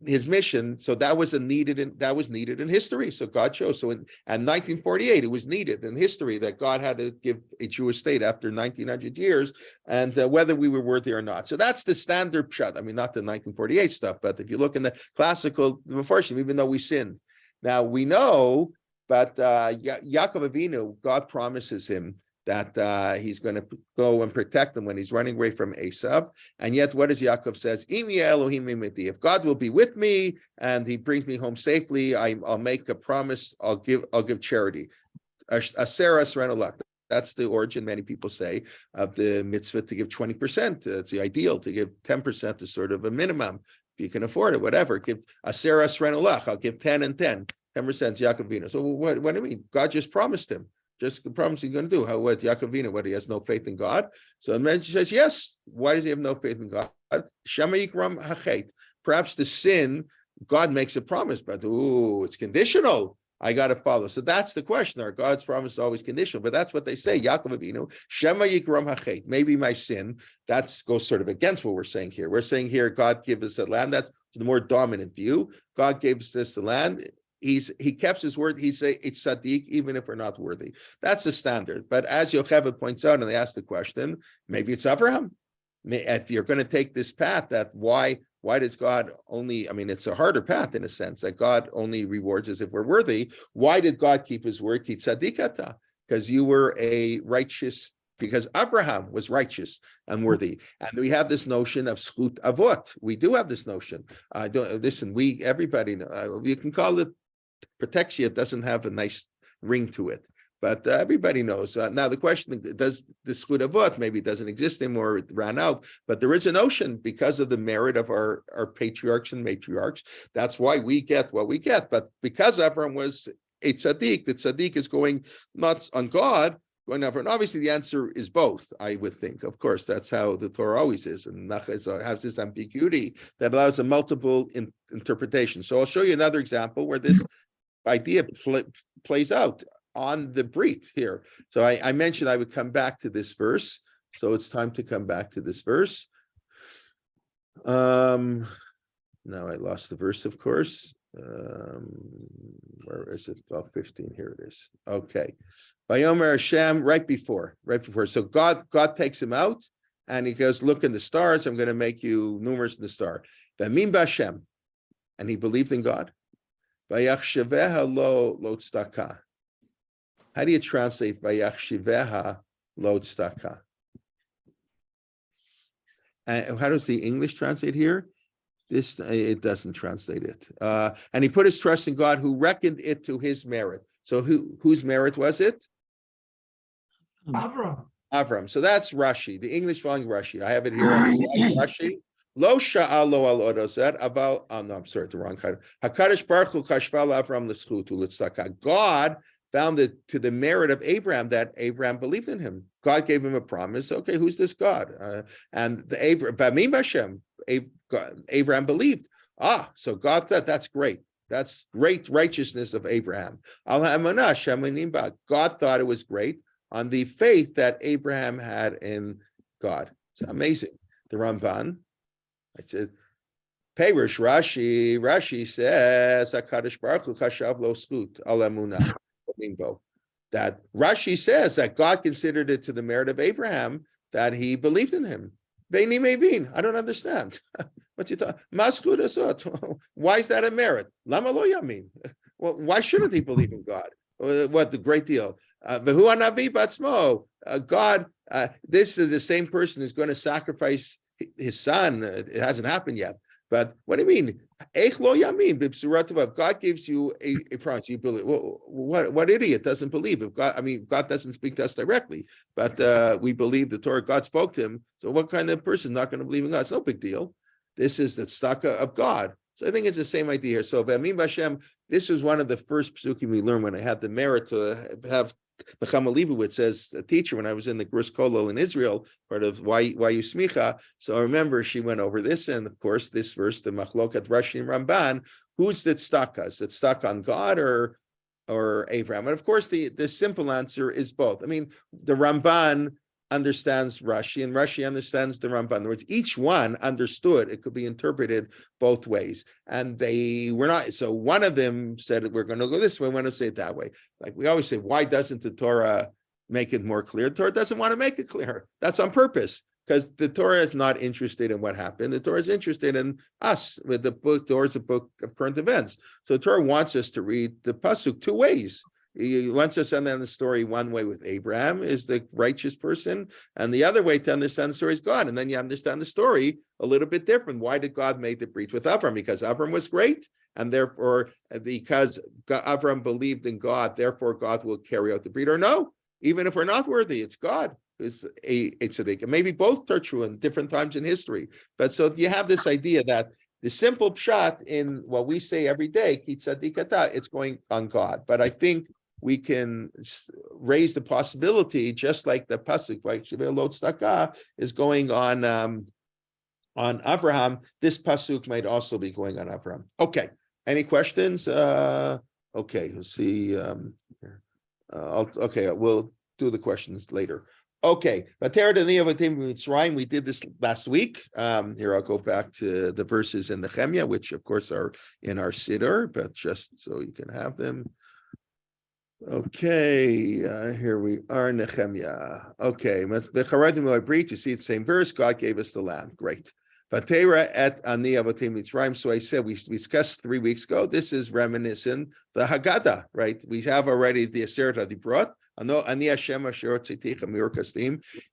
Speaker 1: his mission. So that was needed in history. So God chose. So in 1948, it was needed in history that God had to give a Jewish state after 1900 years, and whether we were worthy or not. So that's the standard pshat. I mean, not the 1948 stuff, but if you look in the classical Mefarshim, even though we sinned, now we know. But Yaakov Avinu, God promises him that he's going to go and protect him when he's running away from Esav. And yet, what does Yaakov says? If God will be with me and he brings me home safely, I'll make a promise. I'll give charity. Aseras renolak. That's the origin, many people say, of the mitzvah to give 20%. It's the ideal. To give 10% is sort of a minimum. If you can afford it, whatever. Give aseras renolak. I'll give 10 and 10. 10% Yaakov Avinu. So what do you mean? God just promised him. Just promise he's going to do. What Yaakov Avinu? What, he has no faith in God? So the man says, yes. Why does he have no faith in God? Shema yikram hachet. Perhaps the sin, God makes a promise, but it's conditional. I got to follow. So that's the question. Our God's promise is always conditional, but that's what they say. Yaakov Avinu, Shema yikram hachet. Maybe my sin. That goes sort of against what we're saying here. We're saying here, God gives us the land. That's the more dominant view. God gave us the land. He kept his word. He say it's tzaddik, even if we're not worthy. That's the standard. But as Yocheved points out, and they ask the question, maybe it's Abraham. If you're going to take this path, that why does God only? I mean, it's a harder path in a sense that God only rewards us if we're worthy. Why did God keep his word? Ki tzaddikata, because you were a righteous. Because Abraham was righteous and worthy, and we have this notion of zchut avot. We do have this notion. Everybody, you can call it protexia. It doesn't have a nice ring to it, but everybody knows. Now the question, does the zchut avot maybe doesn't exist anymore? It ran out, but there is a notion because of the merit of our patriarchs and matriarchs. That's why we get what we get. But because Abraham was a tzaddik, the tzaddik is going nuts on God, going over. And obviously the answer is both, I would think. Of course, that's how the Torah always is. And Nechemiah has this ambiguity that allows a multiple interpretation. So I'll show you another example where this idea plays out on the Brit here. So I mentioned I would come back to this verse. So it's time to come back to this verse. Now I lost the verse, of course. Where is it? 12:15. Here it is. Okay. Vayomer Hashem, right before. So God takes him out and he goes, look in the stars. I'm going to make you numerous in the star. V'amin b'Hashem, and he believed in God. Vayachsheveha lo tzedakah. How do you translate Vayachsheveha lo tzedakah? And how does the English translate here? It doesn't translate it. And he put his trust in God, who reckoned it to his merit. So whose merit was it? Avram. So that's Rashi, the English following Rashi. I have it here on the slide. Rashi. Lo sha'alo al odozet aval. Oh no, I'm sorry, the wrong kind. Hakadosh Baruch Hu chashval Avram l'schutu l'tzedakah. God found it to the merit of Abraham that Abraham believed in him. God gave him a promise. Okay, who's this God? And the Abraham, Hashem, Abraham believed. So God thought that's great. That's great righteousness of Abraham. God thought it was great on the faith that Abraham had in God. It's amazing. The Ramban, it says, Perish Rashi says, HaKadosh Baruch Hu chashav lo schut al emunah. That Rashi says that God considered it to the merit of Abraham that he believed in him. Veini mevin. I don't understand. What's he talking? Why is that a merit? Lama lo yamin. Well, why shouldn't he believe in God? What the great deal? V'hu hanavi batzmo. God, this is the same person who's going to sacrifice his son. It hasn't happened yet. But what do you mean? Eich lo yamin. If God gives you a promise, you believe. Well, what idiot doesn't believe? If God, God doesn't speak to us directly, but we believe the Torah. God spoke to him. So what kind of person is not going to believe in God? It's no big deal. This is the tzedakah of God. So I think it's the same idea here. So V'amin b'Hashem, this is one of the first psukim we learned when I had the merit to have Nechemiah Leibowitz as a teacher when I was in the Grus Kollel in Israel, part of why you smicha. So I remember she went over this, and of course this verse, the Machlokat Rashi and Ramban, who's the tzedakah? Is it tzedakah on God or Abraham? And of course the simple answer is both. The Ramban understands Rashi, and Rashi understands the Ramban. In other words, each one understood it could be interpreted both ways, and they were not. So one of them said we're going to go this way, one to say it that way. Like we always say, why doesn't the Torah make it more clear? The Torah doesn't want to make it clear. That's on purpose, because the Torah is not interested in what happened. The Torah is interested in us. With the book, the Torah is a book of current events. So the Torah wants us to read the pasuk two ways. He wants us to understand the story one way with Abraham is the righteous person, and the other way to understand the story is God. And then you understand the story a little bit different. Why did God make the breach with Avram? Because Avram was great, and therefore, because Avram believed in God, therefore God will carry out the breach. Or no, even if we're not worthy, it's God who's a tzaddik. And maybe both are true in different times in history. But so you have this idea that the simple pshat in what we say every day, ki tzaddik, it's going on God. But I think we can raise the possibility, just like the pasuk, like Sheveh lo tzedakah, is going on Abraham. This pasuk might also be going on Abraham. Okay. Any questions? Okay. We'll see. Okay. We'll do the questions later. Okay. We did this last week. Here I'll go back to the verses in Nechemiah, which of course are in our Siddur, but just so you can have them. Okay, here we are, Nechemiah. Okay, Vekarot Habrit, you see the same verse, God gave us the land. Great. Vatera et ani avotim Mitzrayim. So I said, we discussed 3 weeks ago, this is reminiscent, the Haggadah, right? We have already the Aseret HaDibrot.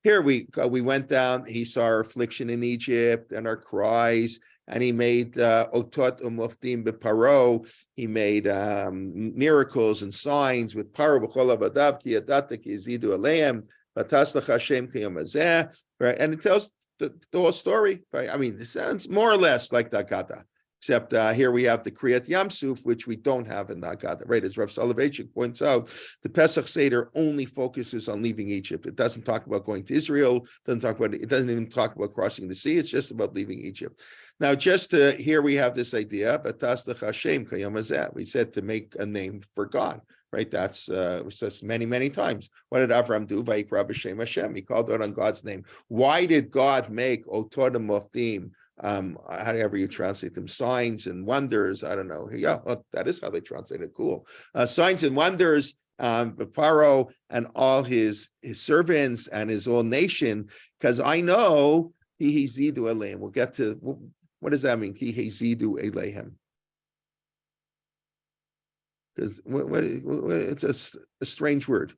Speaker 1: Here we went down, he saw our affliction in Egypt and our cries, and he made otot umoftim beparo. He made miracles and signs with paro b'chol avadav ki yadata ki yizidu aleim v'taslach Hashem kiyom hazeh. Right, and it tells the whole story. Right, it sounds more or less like the Haggadah. Except here we have the Kriyat Yamsuf, which we don't have in Nagada, right? As Rav Soloveitchik points out, the Pesach Seder only focuses on leaving Egypt. It doesn't talk about going to Israel. It doesn't even talk about crossing the sea. It's just about leaving Egypt. Now, here we have this idea, we said to make a name for God, right? That's says many times. What did Abraham do? Vayikra b'shem Hashem. He called out on God's name. Why did God make Otodim Moftim? However you translate them, signs and wonders. I don't know. Yeah, well, that is how they translate it. Cool. Signs and wonders, Pharaoh and all his servants and his whole nation, because I know Ki Zidu Eleim. We'll get to what does that mean? Ki Zidu Eleim. Because it's a strange word.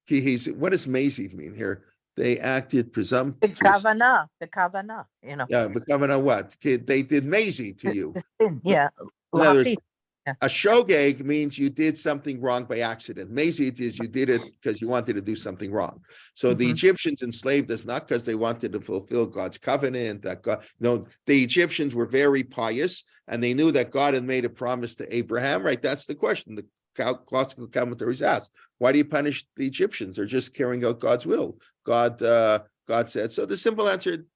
Speaker 1: What does mazid mean here? They acted presumptuous.
Speaker 4: The kavana,
Speaker 1: Yeah, but kavana what? They did mazy to you.
Speaker 4: The sin, yeah.
Speaker 1: In other words,
Speaker 4: Yeah.
Speaker 1: a shogeg means you did something wrong by accident. Mazid is you did it because you wanted to do something wrong. So the Egyptians enslaved us not because they wanted to fulfill God's covenant. The Egyptians were very pious and they knew that God had made a promise to Abraham. Right? That's the question. The classical commentaries ask, why do you punish the Egyptians? They're just carrying out God's will. God said. So the simple answer,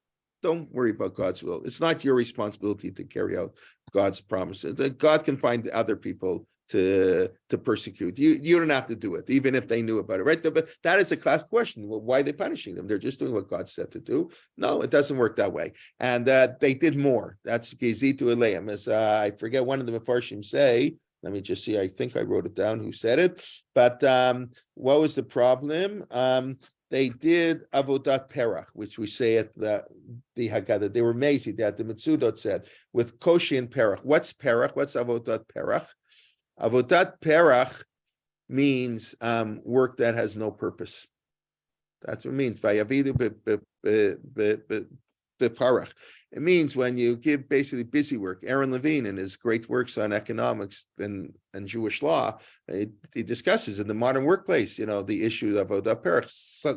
Speaker 1: don't worry about God's will. It's not your responsibility to carry out God's promises. God can find other people to persecute. You don't have to do it, even if they knew about it, right? But that is a class question. Well, why are they punishing them? They're just doing what God said to do. No, it doesn't work that way. And they did more. That's Gezitu Eleim. As I forget, one of the Mefarshim say, let me just see, I think I wrote it down who said it. But what was the problem? They did avodat perach, which we say at the Haggadah. They were mazy that the Mitzudot said with koshi and perach. What's perach? What's avodat perach? Avodat perach means work that has no purpose. That's what it means. Vayavidu beparach. It means when you give basically busy work. Aaron Levine, in his great works on economics and Jewish law, he discusses in the modern workplace, the issue of avodat perach.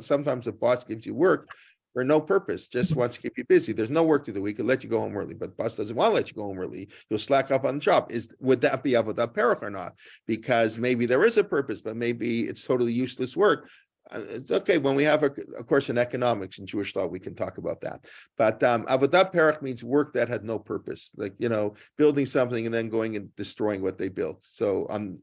Speaker 1: Sometimes the boss gives you work for no purpose, just wants to keep you busy. There's no work to do. He could let you go home early, but the boss doesn't want to let you go home early. You'll slack up on the job. Would that be avodat perach or not? Because maybe there is a purpose, but maybe it's totally useless work. It's okay when we have a course in economics and Jewish law, we can talk about that. But avodat perach means work that had no purpose, like building something and then going and destroying what they built. So on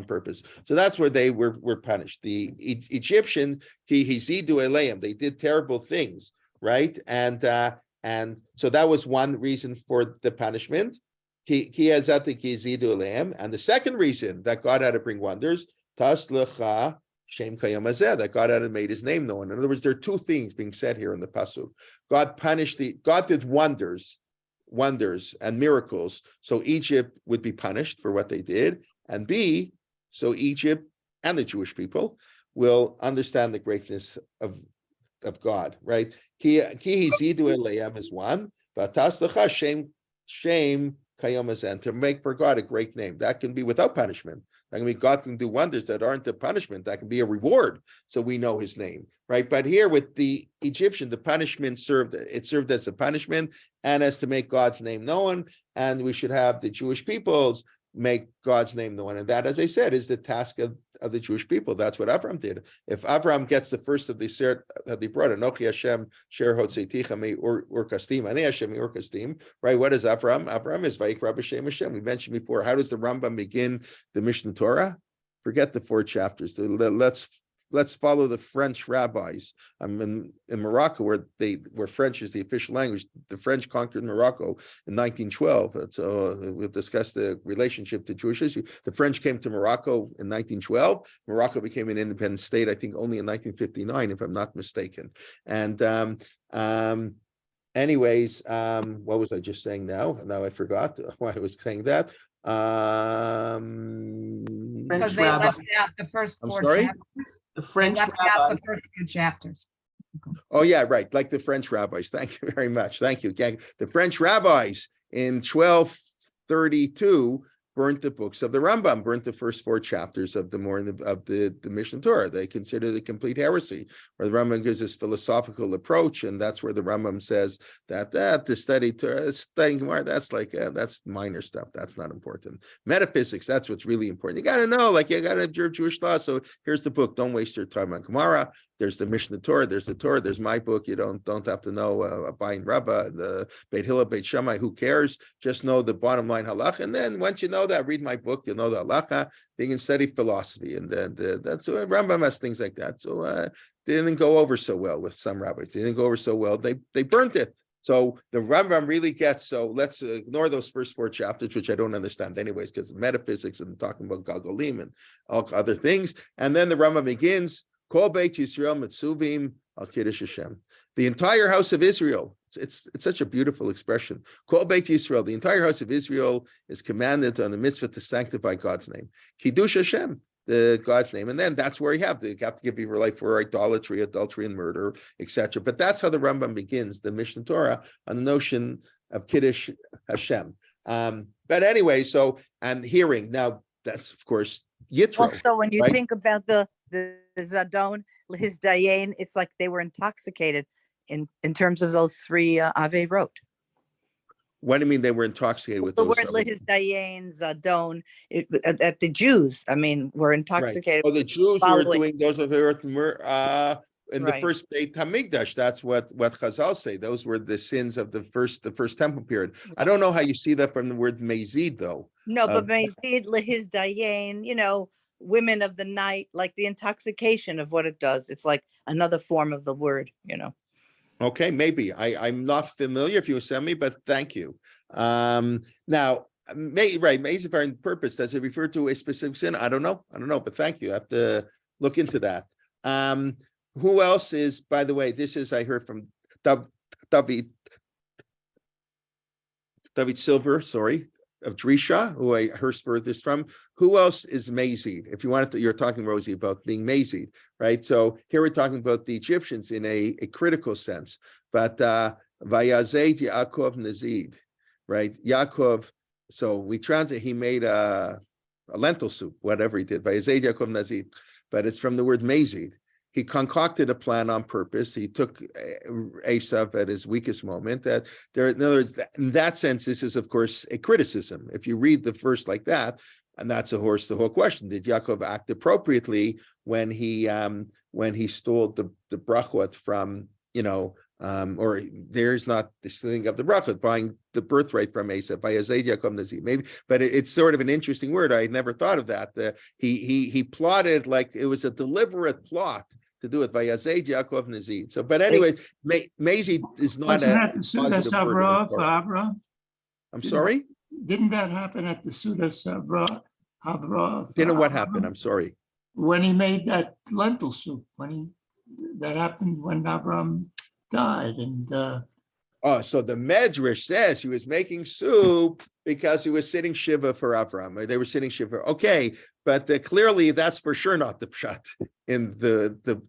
Speaker 1: purpose. So that's where they were punished. The Egyptians, Ki Zidu Eleim, they did terrible things, right? And so that was one reason for the punishment. Ki Hazati Ki Zidu Eleim, and the second reason that God had to bring wonders, Taslecha. Shem Kayam Hazeh, that God had made his name known. In other words, there are two things being said here in the pasuk. God did wonders and miracles, so Egypt would be punished for what they did, and B, so Egypt and the Jewish people will understand the greatness of God, right? Ki Zidu Eleim is one, but Taslecha Shem Kayam Hazeh, to make for God a great name. That can be without punishment. That can be God can do wonders that aren't a punishment. That can be a reward, so we know his name, right? But here with the Egyptian, the punishment served as a punishment and as to make God's name known. And we should have the Jewish peoples make God's name known. And that, as I said, is the task of the Jewish people. That's what Abraham did. If Abraham gets the first of the Seret that they brought, Anochi Hashem Sher Hotzeiticha Me Urkastim, Ani Hashem Urkastim, right? What is Abraham? Abraham is Vayikra b'Shem Hashem. We mentioned before, how does the Rambam begin the Mishnah Torah? Forget the 4 chapters. Let's follow the French rabbis. I'm in Morocco, where French is the official language. The French conquered Morocco in 1912. So we'll discuss the relationship to Jewish issue. The French came to Morocco in 1912. Morocco became an independent state, I think, only in 1959, if I'm not mistaken. And anyways, what was I just saying now? Now I forgot why I was saying that.
Speaker 5: Because they left out the first 4 chapters.
Speaker 6: The French
Speaker 5: left out the
Speaker 6: rabbis.
Speaker 5: first 2 chapters.
Speaker 1: Oh yeah, right. Like the French rabbis. Thank you very much. Thank you. The French rabbis in 1232 burnt the books of the Rambam, burnt the first 4 chapters of the Mishnah Torah. They considered it complete heresy, where the Rambam gives this philosophical approach, and that's where the Rambam says that to study Torah, studying Gemara, that's minor stuff. That's not important. Metaphysics, that's what's really important. You got to know, you got to observe Jewish law. So here's the book. Don't waste your time on Gemara. There's the Mishnah Torah. There's the Torah. There's my book. You don't have to know Abayin Rabbah, the Beit Hillel, Beit Shammai. Who cares? Just know the bottom line halacha. And then once you know that, read my book. You'll know the halacha. You can study philosophy, and then that's what Rambam has things like that. So they didn't go over so well with some rabbis. They didn't go over so well. They burnt it. So the Rambam really gets, so let's ignore those first 4 chapters, which I don't understand anyways, because metaphysics and talking about Galgalim and all other things. And then the Rambam begins, Kol Beit Yisrael Mitzuvim Al Kiddush Hashem. The entire house of Israel, it's such a beautiful expression. Kol Beit Yisrael, the entire house of Israel is commanded on the mitzvah to sanctify God's name. Kiddush Hashem, the God's name. And then that's where you have to give your life for idolatry, adultery, and murder, etc. But that's how the Rambam begins the Mishnah Torah on the notion of Kiddush Hashem. But anyway, so, and hearing, now that's, of course, Yitro.
Speaker 4: Also, when you
Speaker 1: right?
Speaker 4: think about the Zadon, his Dayan, it's like they were intoxicated in terms of those 3 Averot.
Speaker 1: What do you mean they were intoxicated with
Speaker 4: The
Speaker 1: those?
Speaker 4: word his Dayan, Zadon, at the Jews, I mean, were intoxicated.
Speaker 1: Well, the Jews were doing those of earth in the
Speaker 4: Right.
Speaker 1: first Beit Hamikdash. That's what Chazal say. Those were the sins of the first temple period. I don't know how you see that from the word Mezid, though.
Speaker 4: No, but Mezid, his Dayan, women of the night, like the intoxication of what it does. It's like another form of the word.
Speaker 1: Okay, maybe. I'm not familiar if you send me, but thank you. Now, Mezid for purpose, does it refer to a specific sin? I don't know, but thank you. I have to look into that. Who else is, by the way, this is, I heard from David Silver, of Drisha, who I heard this from. Who else is Mezid? If you wanted to, you're talking, Rosie, about being Mezid, right? So here we're talking about the Egyptians in a critical sense. But Vayazed Yaakov Nazid, right? Yaakov, so we translate, he made a lentil soup, whatever he did. Vayazed Yaakov Nazid, but it's from the word Mezid. He concocted a plan on purpose. He took Esav at his weakest moment. In other words, in that sense, this is, of course, a criticism. If you read the verse like that, and that's the whole question: did Yaakov act appropriately when he stole the brachot from or there's not this thing of the brachot buying the birthright from Esav by Yazed Yaakov Nazir? Maybe, but it's sort of an interesting word. I had never thought of that. He plotted like it was a deliberate plot to do it by Yazed Yaakov Nazir. So, but anyway, Mezid is not a positive word. I'm sorry?
Speaker 6: Didn't that happen at the Sudas Havra?
Speaker 1: Didn't what happened? I'm sorry.
Speaker 6: When he made that lentil soup, that happened when Avram died, and
Speaker 1: so the Medrash says he was making soup because he was sitting shiva for Avram. They were sitting shiva. Okay, but clearly that's for sure not the pshat in the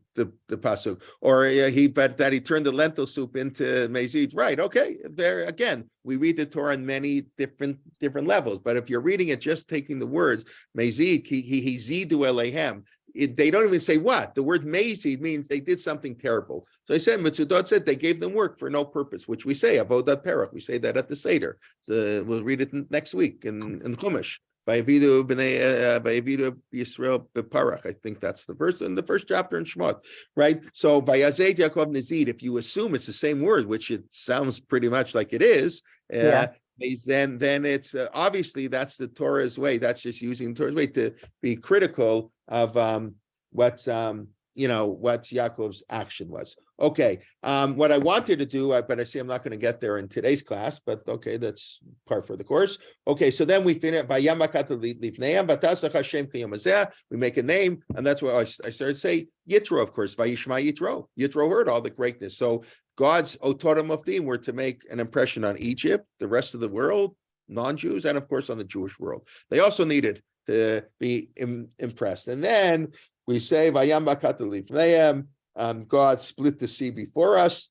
Speaker 1: pasuk. Or but that he turned the lentil soup into mezid. Right? Okay. There again, we read the Torah on many different levels. But if you're reading it just taking the words mezid, he zidu eleihem. They don't even say what. The word mezid means they did something terrible. So I said, Mitzudot said they gave them work for no purpose, which we say, avodat perach. We say that at the Seder. So we'll read it next week in Chumash. Vayavidu Yisrael beparach. I think that's the verse in the first chapter in Shemot, right? So Vayazed Yaakov Nazid, if you assume it's the same word, which it sounds pretty much like it is, then it's obviously that's the Torah's way. That's just using the Torah's way to be critical of what Yaakov's action was. Okay, what I wanted to do, but I see I'm not going to get there in today's class, but okay, that's part for the course. Okay, so then we finish by we make a name, and that's why I started to say Yitro, of course, Vayishma Yitro. Yitro heard all the greatness. So God's Otorim of Theme were to make an impression on Egypt, the rest of the world, non-Jews, and of course on the Jewish world. They also needed to be impressed. And then we say, God split the sea before us.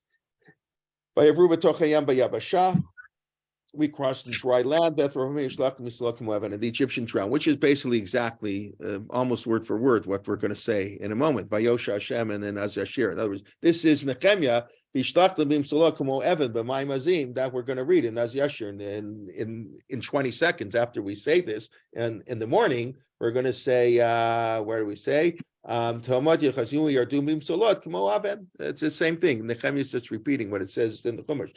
Speaker 1: we crossed the dry land, and the Egyptian drowned, which is basically exactly almost word for word what we're going to say in a moment. Vayosha Hashem and then Az Yashir. In other words, this is Nechemiah that we're going to read in Az Yashir in 20 seconds after we say this. And in the morning, we're going to say, where do we say? It's the same thing. Nechemiah is just repeating what it says in the Chumash.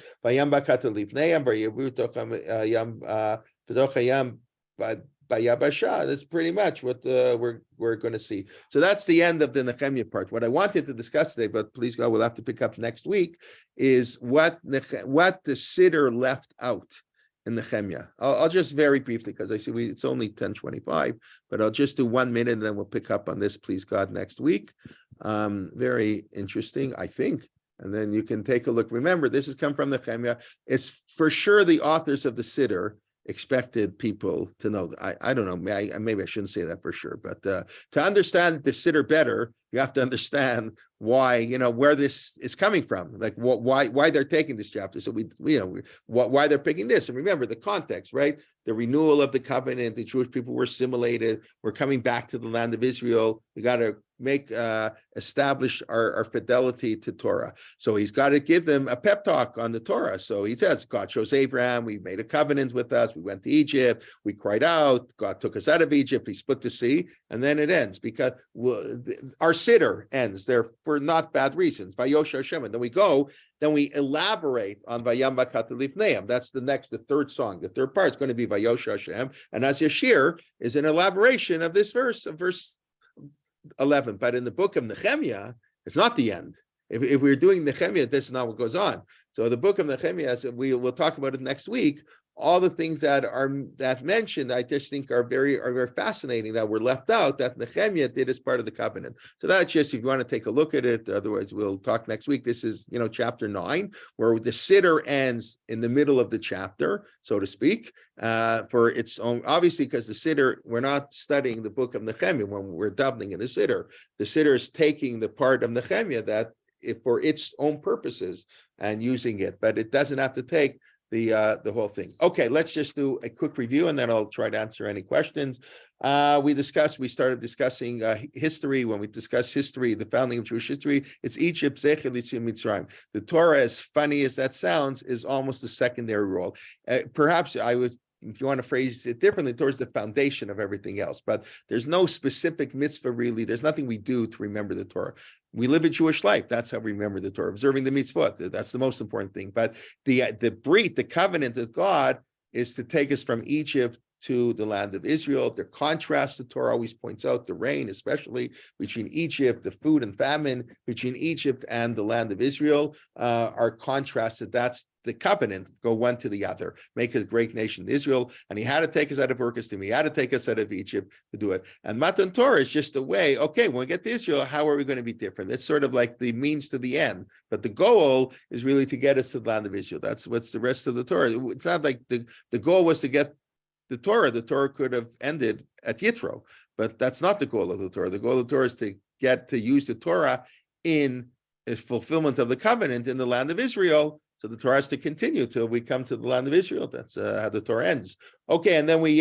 Speaker 1: That's pretty much what we're going to see. So that's the end of the Nechemiah part. What I wanted to discuss today, but please God, we'll have to pick up next week, is what the Siddur left out in Nechemiah. I'll just very briefly, because I see it's only 10:25, but I'll just do 1 minute and then we'll pick up on this, please God, next week. Very interesting, I think. And then you can take a look. Remember, this has come from Nechemiah. It's for sure the authors of the Siddur expected people to know. I don't know, maybe I shouldn't say that for sure, but to understand the Siddur better, you have to understand why, where this is coming from, like why they're taking this chapter. So why they're picking this. And remember the context, right? The renewal of the covenant, the Jewish people were assimilated. We're coming back to the land of Israel. We got to establish our fidelity to Torah. So he's got to give them a pep talk on the Torah. So he says, God chose Abraham. We made a covenant with us. We went to Egypt. We cried out. God took us out of Egypt. He split the sea. And then it ends because our Siddur ends there for not bad reasons. Vayosha Hashem. And then we elaborate on Vayam Vakat Lifneim. That's the third song. The third part is going to be Vayosha Hashem. And Az Yashir is an elaboration of this verse, of verse 11. But in the book of Nechemiah, it's not the end. If we're doing Nechemiah, this is not what goes on. So the book of Nechemiah, we'll talk about it next week. All the things that mentioned, I just think are very fascinating that were left out that Nechemiah did as part of the covenant. So that's just, if you want to take a look at it, otherwise we'll talk next week. This is, chapter 9, where the Siddur ends in the middle of the chapter, so to speak, for its own, obviously, because the Siddur, we're not studying the book of Nechemiah when we're doubling in the Siddur. The Siddur is taking the part of Nechemiah that for its own purposes and using it, but it doesn't have to take the whole thing. Okay, let's just do a quick review and then I'll try to answer any questions. We started discussing history. When we discuss history, the founding of Jewish history, it's Egypt, Zecher Litzim Mitzrayim. The Torah, as funny as that sounds, is almost a secondary role. Perhaps I would, if you want to phrase it differently, towards the foundation of everything else. But there's no specific mitzvah really. There's nothing we do to remember the Torah. We live a Jewish life. That's how we remember the Torah, observing the mitzvot. That's the most important thing. But the covenant of God is to take us from Egypt to the land of Israel. The contrast the Torah always points out, the rain, especially between Egypt, the food and famine between Egypt and the land of Israel are contrasted. That's the covenant, go one to the other, make a great nation, Israel. And he had to take us out of Ur-Kasdim. He had to take us out of Egypt to do it. And Matan Torah is just a way, okay, when we get to Israel, how are we going to be different? It's sort of like the means to the end. But the goal is really to get us to the land of Israel. That's what's the rest of the Torah. It's not like the goal was to get the Torah. The Torah could have ended at Yitro, but that's not the goal of the Torah. The goal of the Torah is to use the Torah in a fulfillment of the covenant in the land of Israel. So the Torah has to continue till we come to the land of Israel. That's how the Torah ends. Okay, and then we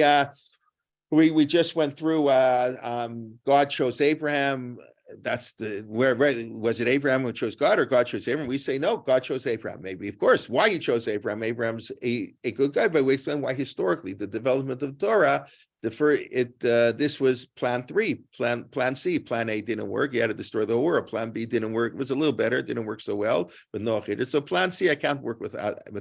Speaker 1: just went through. God chose Abraham. That's where was it Abraham who chose God or God chose Abraham? We say no, God chose Abraham. Maybe, of course, why he chose Abraham. Abraham's a good guy, but we explain why historically the development of the Torah. This was plan 3, plan C. Plan A didn't work. He had to destroy the whole world. Plan B didn't work. It was a little better. It didn't work so well with Noach. So plan C, I can't work with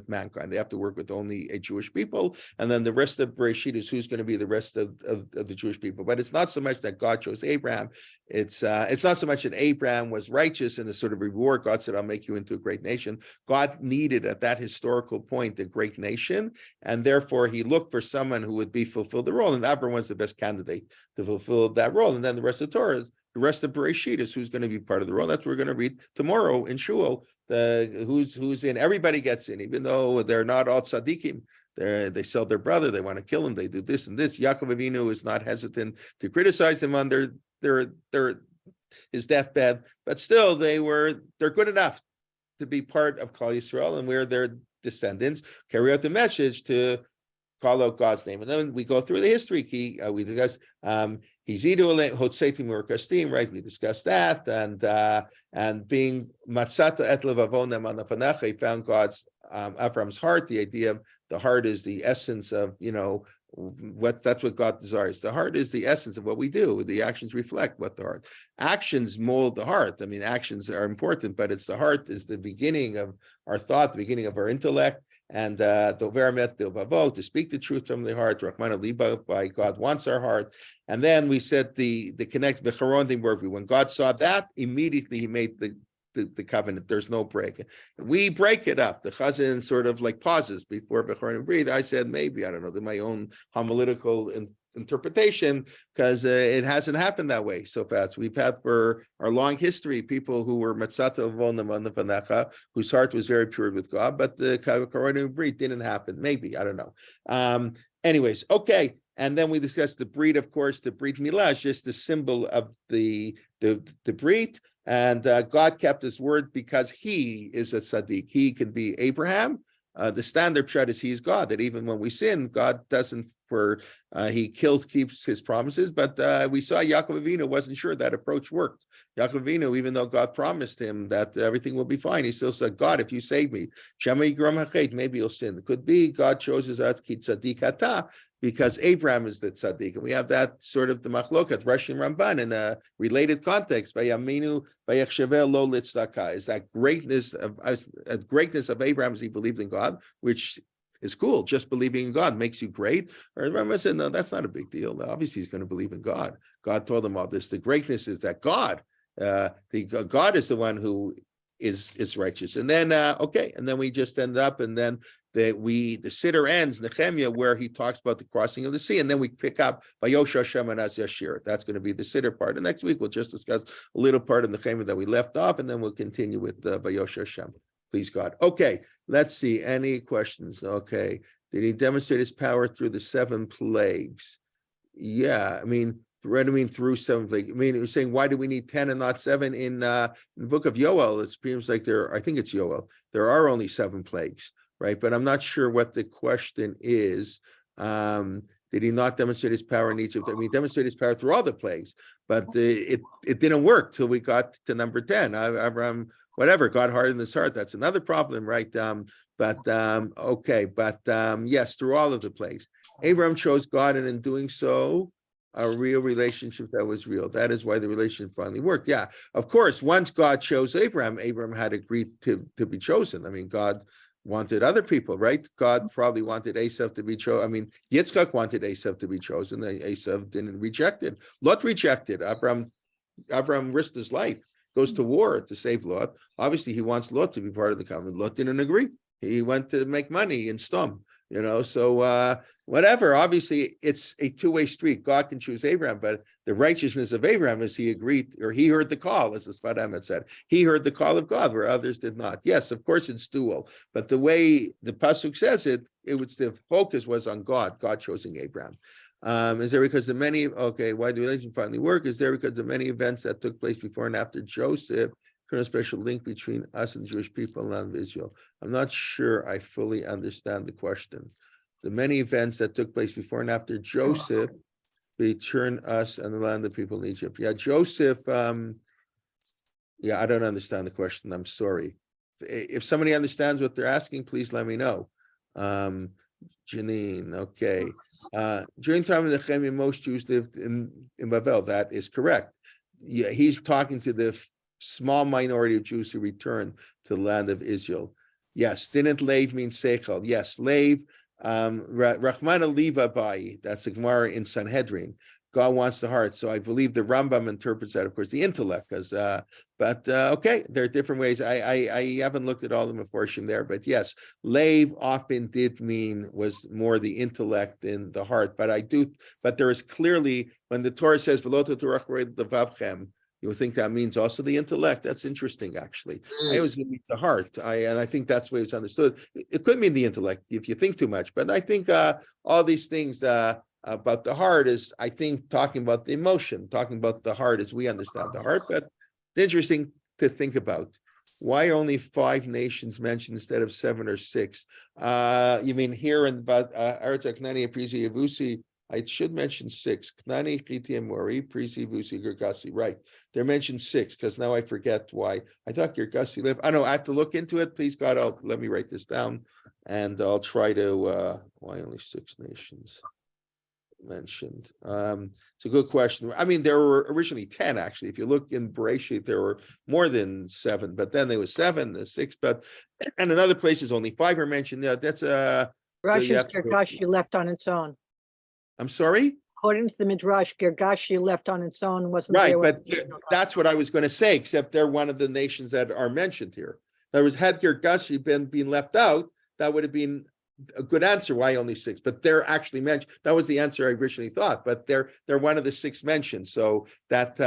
Speaker 1: mankind. They have to work with only a Jewish people. And then the rest of Bereshit is who's going to be the rest of the Jewish people. But it's not so much that God chose Abraham. It's not so much that Abraham was righteous and the sort of reward. God said, I'll make you into a great nation. God needed at that historical point a great nation. And therefore he looked for someone who would fulfill the role. And Abraham was the best candidate to fulfill that role. And then the rest of the Torah, the rest of Bereshit is who's going to be part of the role. That's what we're going to read tomorrow in Shul. Who's in. Everybody gets in, even though they're not all tzaddikim. They sell their brother. They want to kill him. They do this and this. Yaakov Avinu is not hesitant to criticize him on his deathbed, but still they're good enough to be part of Klal Yisrael, and we're descendants carry out the message to call out God's name. And then we go through the history. We discuss Hizidu Hotsetim Urkastim, right? We discussed that, and being Matzata et levavonem anafanecha, he found God's Avram's heart. The idea of the heart is the essence of, that's what God desires. The heart is the essence of what we do. The actions reflect what the heart. Actions mold the heart. I mean, actions are important, but it's the heart is the beginning of our thought, the beginning of our intellect. And to speak the truth from the heart, by God wants our heart. And then we said the connect Vekarot word. When God saw that, immediately he made the covenant. There's no break. We break it up. The Chazan sort of like pauses before Vekarot and breathe. I said maybe, I don't know, my own homiletical interpretation, because it hasn't happened that way so fast. We've had for our long history people who were Matzata Vonam on the Vanecha, whose heart was very pure with God, but the Vekarot and breathe didn't happen. Maybe, I don't know. Anyways, okay. And then we discussed the breed, of course. The Brit Milah is just the symbol of the Brit. And God kept his word because he is a tzaddik. He can be Abraham. The standard pshat is he's God, that even when we sin, God doesn't, he keeps his promises. But we saw Yaakov Avinu wasn't sure that approach worked. Yaakov Avinu, even though God promised him that everything will be fine, he still said, God, if you save me, maybe you'll sin. It could be God chooses us ki tzaddik ata, because Abraham is the tzaddik, and we have that sort of the machlokat, Rashi and Ramban in a related context. Vayaminu vayachshaveh lo litzdaka, is that greatness of Abraham as he believed in God, which is cool. Just believing in God makes you great. Or remember, I said, no, that's not a big deal. Obviously, he's going to believe in God. God told him all this. The greatness is that God is the one who is righteous. And then and then we just end up, and then the Siddur ends, Nechemiah, where he talks about the crossing of the sea, and then we pick up Vayosha Hashem and Az Yashir. That's going to be the Siddur part. And next week we'll just discuss a little part of Nechemiah that we left off, and then we'll continue with Vayosha Hashem. Please God. Okay, let's see. Any questions? Okay. Did he demonstrate his power through the 7 plagues? Yeah, I mean, through 7 plagues. I mean, it was saying, why do we need 10 and not 7? In the book of Yoel, it seems like I think it's Yoel, there are only 7 plagues, right? But I'm not sure what the question is. Did he not demonstrate his power in Egypt? I mean, he demonstrated his power through all the plagues, but it didn't work till we got to number 10. Abraham, whatever, God hardened his heart. That's another problem, right? Yes, through all of the plagues. Abraham chose God, and in doing so, a real relationship that was real. That is why the relationship finally worked. Yeah, of course, once God chose Abraham had agreed to be chosen. I mean, God wanted other people, right? God probably wanted Esav to be chosen. I mean, Yitzchak wanted Esav to be chosen. Esav didn't reject it. Lot rejected. Abraham risked his life, goes to war to save Lot. Obviously, he wants Lot to be part of the covenant. Lot didn't agree. He went to make money in Stum, so whatever. Obviously, it's a two-way street. God can choose Abraham, but the righteousness of Abraham is he agreed, or he heard the call, as the Sfat Emet said. He heard the call of God, where others did not. Yes, of course, it's dual, but the way the Pasuk says it, the focus was on God choosing Abraham. Is there because the many, why the relation finally work? Is there because the many events that took place before and after Joseph, a special link between us and Jewish people and the land of Israel? I'm not sure I fully understand the question. The many events that took place before and after Joseph between us and the land of people in Egypt. Yeah, Joseph, I don't understand the question. I'm sorry. If somebody understands what they're asking, please let me know. Janine, okay. During the time of Nechemiah, most Jews lived in Babel. That is correct. Yeah, he's talking to the small minority of Jews who returned to the land of Israel. Yes, didn't Lev mean Seichel? Yes, Lev, Rachmana Liva Bai, that's the Gemara in Sanhedrin. God wants the heart. So I believe the Rambam interprets that, of course, the intellect, because there are different ways. I haven't looked at all the Meforshim there, but yes, Lev often was more the intellect than the heart. But there is clearly, when the Torah says, V'lo torach levavchem, you would think that means also the intellect. That's interesting, actually. I always mean the heart, and I think that's the way it's understood. It could mean the intellect if you think too much, but I think all these things about the heart is, I think, talking about the emotion, talking about the heart as we understand the heart, but it's interesting to think about. Why are only 5 nations mentioned instead of 7 or 6? You mean here in Arta Knani Prisi Yavusi? I should mention 6. Knani, Chiti, and Mori, Prisi, Yavusi, Gergasi. Right. They're mentioned 6 because now I forget why. I thought Gergasi lived. I know I have to look into it. Please God, let me write this down and I'll try to why only 6 nations mentioned? It's a good question. I mean, there were originally 10 actually. If you look in Bereshit, there were more than 7, but then there was 7, the 6, but and in other places only 5 are mentioned. Yeah, that's
Speaker 7: Russia's
Speaker 1: have to go-
Speaker 7: Gergashi left on its own.
Speaker 1: I'm sorry.
Speaker 7: According to the Midrash, Gergashi left on its own, wasn't
Speaker 1: Right,
Speaker 7: there.
Speaker 1: but that's what I was going to say, except they're one of the nations that are mentioned here. There was had Gergashi been left out, that would have been a good answer. Why only 6? But they're actually mentioned. That was the answer I originally thought. But they're one of the 6 mentioned. So that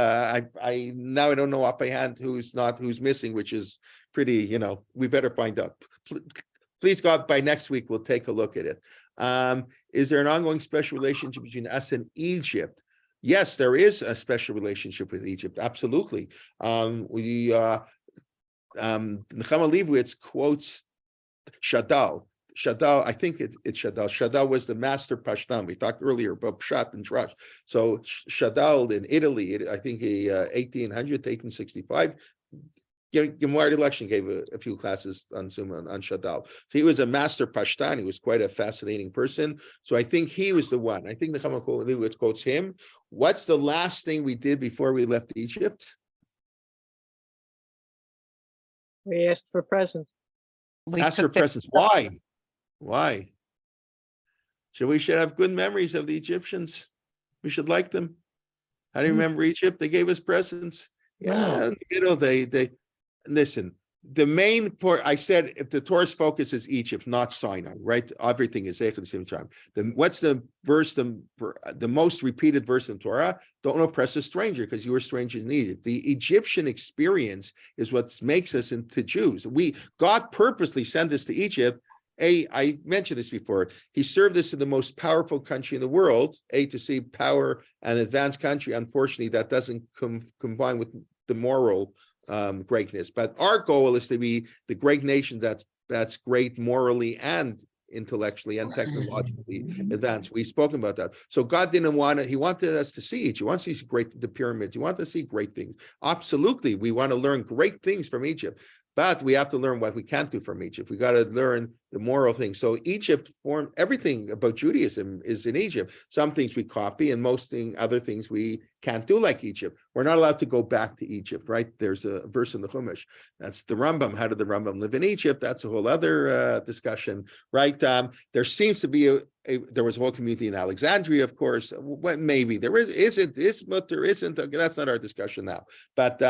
Speaker 1: I now I don't know off by hand who's missing, which is pretty. We better find out. Please God, by next week we'll take a look at it. Is there an ongoing special relationship between us and Egypt? Yes, there is a special relationship with Egypt. Absolutely. Nechemiah Leibowitz quotes Shadal. Shadal, I think it's Shadal. Shadal was the master Pashtan. We talked earlier about Pshat and Drash. So Shadal in Italy, I think 1800 to 1865. Gemara election gave a few classes on Zoom on Shadal. So he was a master Pashtan. He was quite a fascinating person. So I think he was the one. I think the Nechemiah Leibowitz quotes him. What's the last thing we did before we left Egypt?
Speaker 7: We asked for presents.
Speaker 1: Ask for presents. Why? Why? So we should have good memories of the Egyptians. We should like them. How do you remember Egypt? They gave us presents. Yeah, they listen. The main part I said, if the Torah's focus is Egypt, not Sinai, right? Everything is at the same time. What's the verse, the most repeated verse in Torah? Don't oppress a stranger because you were strangers in Egypt. The Egyptian experience is what makes us into Jews. God purposely sent us to Egypt. I mentioned this before. He served us in the most powerful country in the world. To see power and advanced country. Unfortunately, that doesn't combine with the moral greatness. But our goal is to be the great nation that's great morally and intellectually and technologically advanced. We've spoken about that. So God didn't want it. He wanted us to see it. He wants to see the pyramids. He wants to see great things. Absolutely. We want to learn great things from Egypt. But we have to learn what we can't do from Egypt. We got to learn the moral things. So Egypt formed everything about Judaism is in Egypt. Some things we copy and other things we can't do like Egypt. We're not allowed to go back to Egypt, right? There's a verse in the Chumash. That's the Rambam. How did the Rambam live in Egypt? That's a whole other discussion, right? There seems to be there was a whole community in Alexandria, of course. Well, maybe there isn't, but there isn't. Okay, that's not our discussion now. But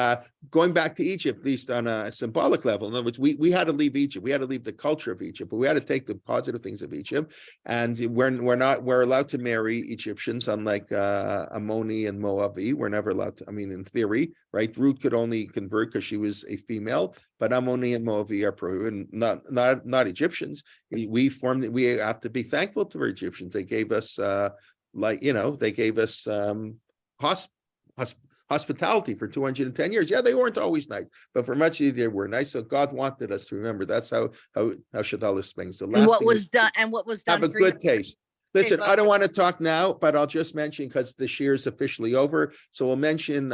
Speaker 1: going back to Egypt, at least on a symbolic level, in other words, we had to leave Egypt. We had to leave the culture of Egypt, but we had to take the positive things of Egypt. And we're allowed to marry Egyptians, unlike Ammoni and Moabi. We're never allowed to. I mean, in theory, right? Ruth could only convert because she was a female, but Ammoni and Moabi are prohibited. Not Egyptians. We have to be thankful to our Egyptians. They gave us hospitality for 210 years. Yeah, they weren't always nice, but for much they were nice. So God wanted us to remember. That's how Shadal explains the last.
Speaker 4: And what was done
Speaker 1: have a
Speaker 4: for
Speaker 1: good
Speaker 4: you.
Speaker 1: taste. Listen, I don't want to talk now, but I'll just mention because the year is officially over. So we'll mention.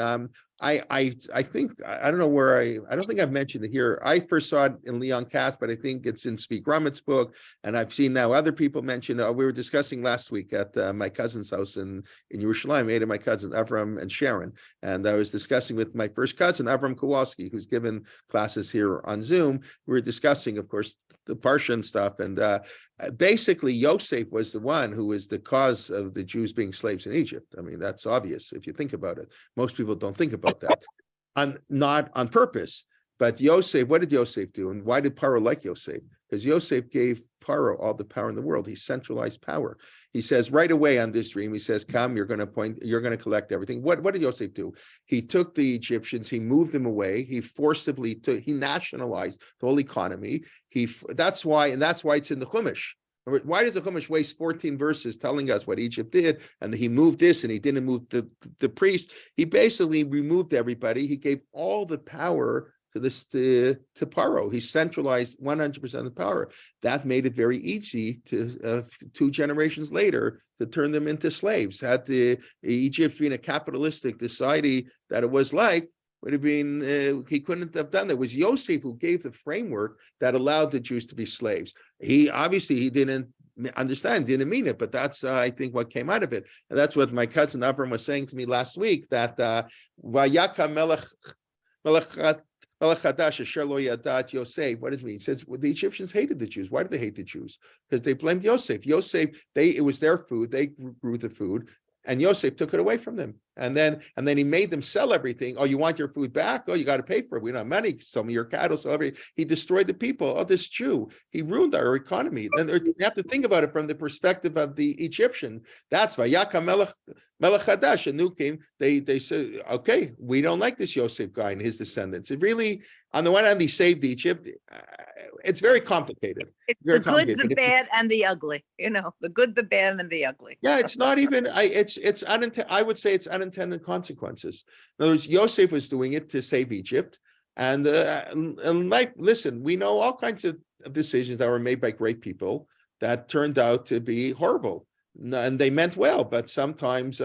Speaker 1: I think I don't know where I don't think I've mentioned it here. I first saw it in Leon Katz, but I think it's in Zvi Grumit's book, and I've seen now other people mention. We were discussing last week at my cousin's house in Yerushalayim, 8 of my cousins, Avram and Sharon, and I was discussing with my first cousin, Avram Kowalski, who's given classes here on Zoom. We were discussing, of course, the Parsha and stuff, and basically Yosef was the one who was the cause of the Jews being slaves in Egypt. I mean, that's obvious if you think about it. Most people don't think about that, not on purpose. But Yosef, what did Yosef do? And why did Paro like Yosef? Because Yosef gave Paro all the power in the world. He centralized power. He says right away on this dream, he says, come, you're going to collect everything. What did Yosef do? He took the Egyptians, he moved them away, he he nationalized the whole economy. That's why it's in the Chumash. Why does the Chumash waste 14 verses telling us what Egypt did, and he moved this and he didn't move the priest? He basically removed everybody. He gave all the power to this to Paro. He centralized 100% of the power. That made it very easy to 2 generations later to turn them into slaves. Had the Egypt been a capitalistic society that it was like, would have been he couldn't have done that. It was Yosef who gave the framework that allowed the Jews to be slaves. He didn't understand, didn't mean it, but that's I think what came out of it, and that's what my cousin Avram was saying to me last week, that Vayaka Melech Chadash Asher Lo Yadat Yosef. What does it mean? It says the Egyptians hated the Jews. Why did they hate the Jews? Because they blamed Yosef. It was their food. They grew the food, and Yosef took it away from them. And then he made them sell everything. Oh, you want your food back? Oh, you got to pay for it. We don't have money. Some of your cattle, sell everything. He destroyed the people. Oh, this Jew, he ruined our economy. Then you have to think about it from the perspective of the Egyptian. That's why Yaka Melech Chadash, a new king. They said, okay, we don't like this Yosef guy and his descendants. It really, on the one hand, he saved Egypt. It's very complicated.
Speaker 4: It's
Speaker 1: Very
Speaker 4: the good, the
Speaker 1: complicated.
Speaker 4: bad, and the ugly. The good, the bad, and the ugly.
Speaker 1: Yeah, it's not even. It's unintended. I would say it's unintended consequences. In other words, Yosef was doing it to save Egypt, and listen, we know all kinds of decisions that were made by great people that turned out to be horrible, and they meant well, but sometimes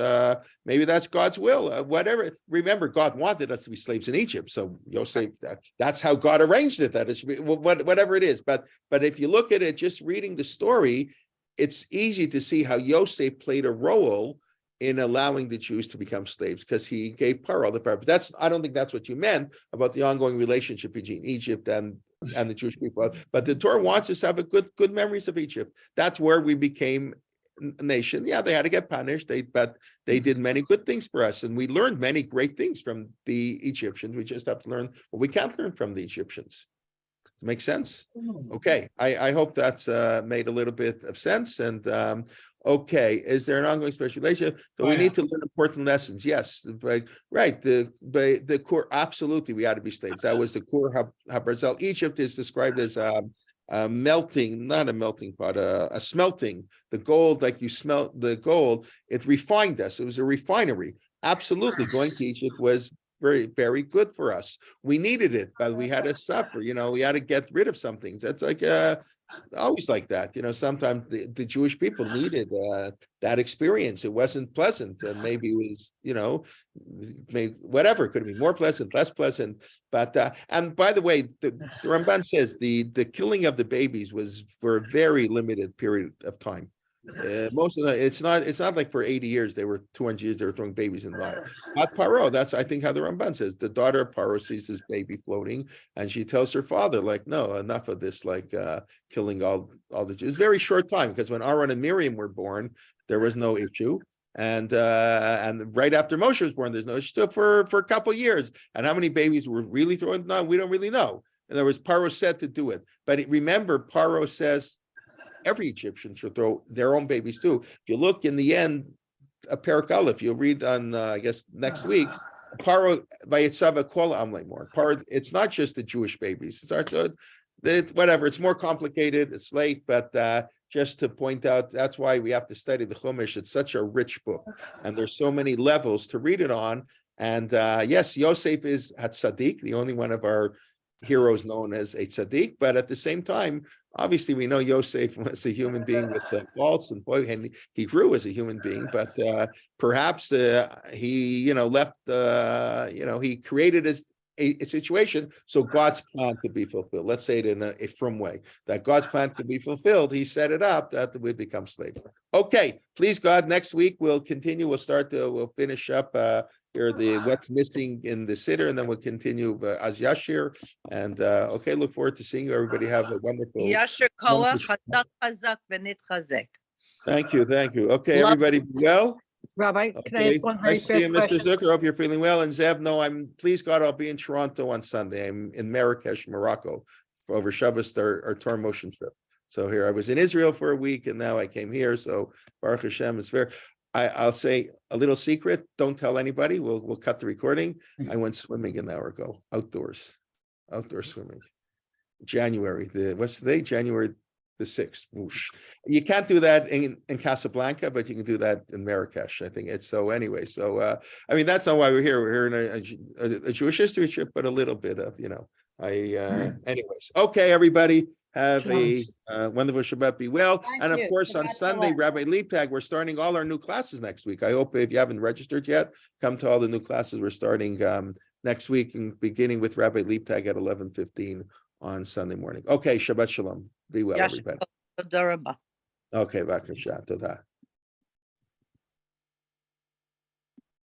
Speaker 1: maybe that's God's will. Whatever. Remember, God wanted us to be slaves in Egypt, so Yosef. That's how God arranged it. That is whatever it is. But if you look at it, just reading the story, it's easy to see how Yosef played a role in allowing the Jews to become slaves, because he gave Paro the power. But I don't think that's what you meant about the ongoing relationship between Egypt and the Jewish people. But the Torah wants us to have a good memories of Egypt. That's where we became a nation. Yeah, they had to get punished, but they did many good things for us, and we learned many great things from the Egyptians. We just have to learn what we can't learn from the Egyptians. Does it make sense? Okay, I hope that's made a little bit of sense. And okay, is there an ongoing special relationship? So we need to learn important lessons. Yes, right. The core, absolutely, we ought to be slaves. That was the core Habrit. Egypt is described as a melting, not a melting pot, a smelting. The gold, like you smelt the gold, it refined us. It was a refinery. Absolutely, going to Egypt was very, very good for us. We needed it, but we had to suffer. We had to get rid of some things. That's like always like that. Sometimes the Jewish people needed that experience. It wasn't pleasant. Maybe it was, maybe whatever. It could be more pleasant, less pleasant. But and by the way, the Ramban says the killing of the babies was for a very limited period of time. Most of it's not like for 80 years, they were 200 years, they were throwing babies in the water. Not Paro, that's I think how the Ramban says. The daughter of Paro sees this baby floating, and she tells her father, like, no, enough of this, like killing all the Jews. Very short time, because when Aaron and Miriam were born, there was no issue. And right after Moshe was born, there's no issue for a couple years. And how many babies were really thrown? No, we don't really know. In other words, Paro said to do it. But remember, Paro says every Egyptian should throw their own babies too. If you look in the end, a Perek Aleph, you'll read on, I guess, next week, Paro by Yitzhava Kol Amlei more. Paro, it's not just the Jewish babies. Whatever, it's more complicated, it's late, but just to point out, that's why we have to study the Chumash. It's such a rich book, and there's so many levels to read it on. And yes, Yosef is at Tzaddik, the only one of our heroes known as a tzaddik, but at the same time, obviously we know Yosef was a human being with faults, and he grew as a human being, but perhaps he left he created a situation so God's plan could be fulfilled. Let's say it in a frum way, that God's plan could be fulfilled. He set it up that we become slaves. Okay, please God, next week we'll continue. We'll finish up here what's missing in the Siddur, and then we'll continue as Yashir. And okay, look forward to seeing you. Everybody have a wonderful.
Speaker 4: Yashir koach, chazak chazak, v'nitchazek.
Speaker 1: Thank you. Okay, everybody be well.
Speaker 7: Rabbi, can I ask one very
Speaker 1: Nice to see you,
Speaker 7: fast
Speaker 1: Mr.
Speaker 7: question?
Speaker 1: Zucker. Hope you're feeling well. And Zeb, no, please God, I'll be in Toronto on Sunday. I'm in Marrakesh, Morocco, for over Shabbos, our Torah motion trip. So here I was in Israel for a week, and now I came here. So Baruch Hashem, it's fair. I'll say a little secret. Don't tell anybody. We'll cut the recording. I went swimming an hour ago, outdoor swimming. January. What's the day? January the 6th. Whoosh. You can't do that in Casablanca, but you can do that in Marrakesh. I think it's so anyway. So I mean, that's not why we're here. We're here in a Jewish history trip, but a little bit of, anyways. Okay, everybody. Have a wonderful Shabbat. Be well.
Speaker 4: Thank
Speaker 1: And of
Speaker 4: you.
Speaker 1: course, on
Speaker 4: Shabbat
Speaker 1: Sunday,
Speaker 4: shalom.
Speaker 1: Rabbi Liebtag, we're starting all our new classes next week. I hope if you haven't registered yet, come to all the new classes. We're starting next week and beginning with Rabbi Liebtag at 11:15 on Sunday morning. Okay, Shabbat Shalom. Be well,
Speaker 4: Yasha
Speaker 1: everybody.
Speaker 4: Toda Rabba.
Speaker 1: Okay, Vakasha. Toda.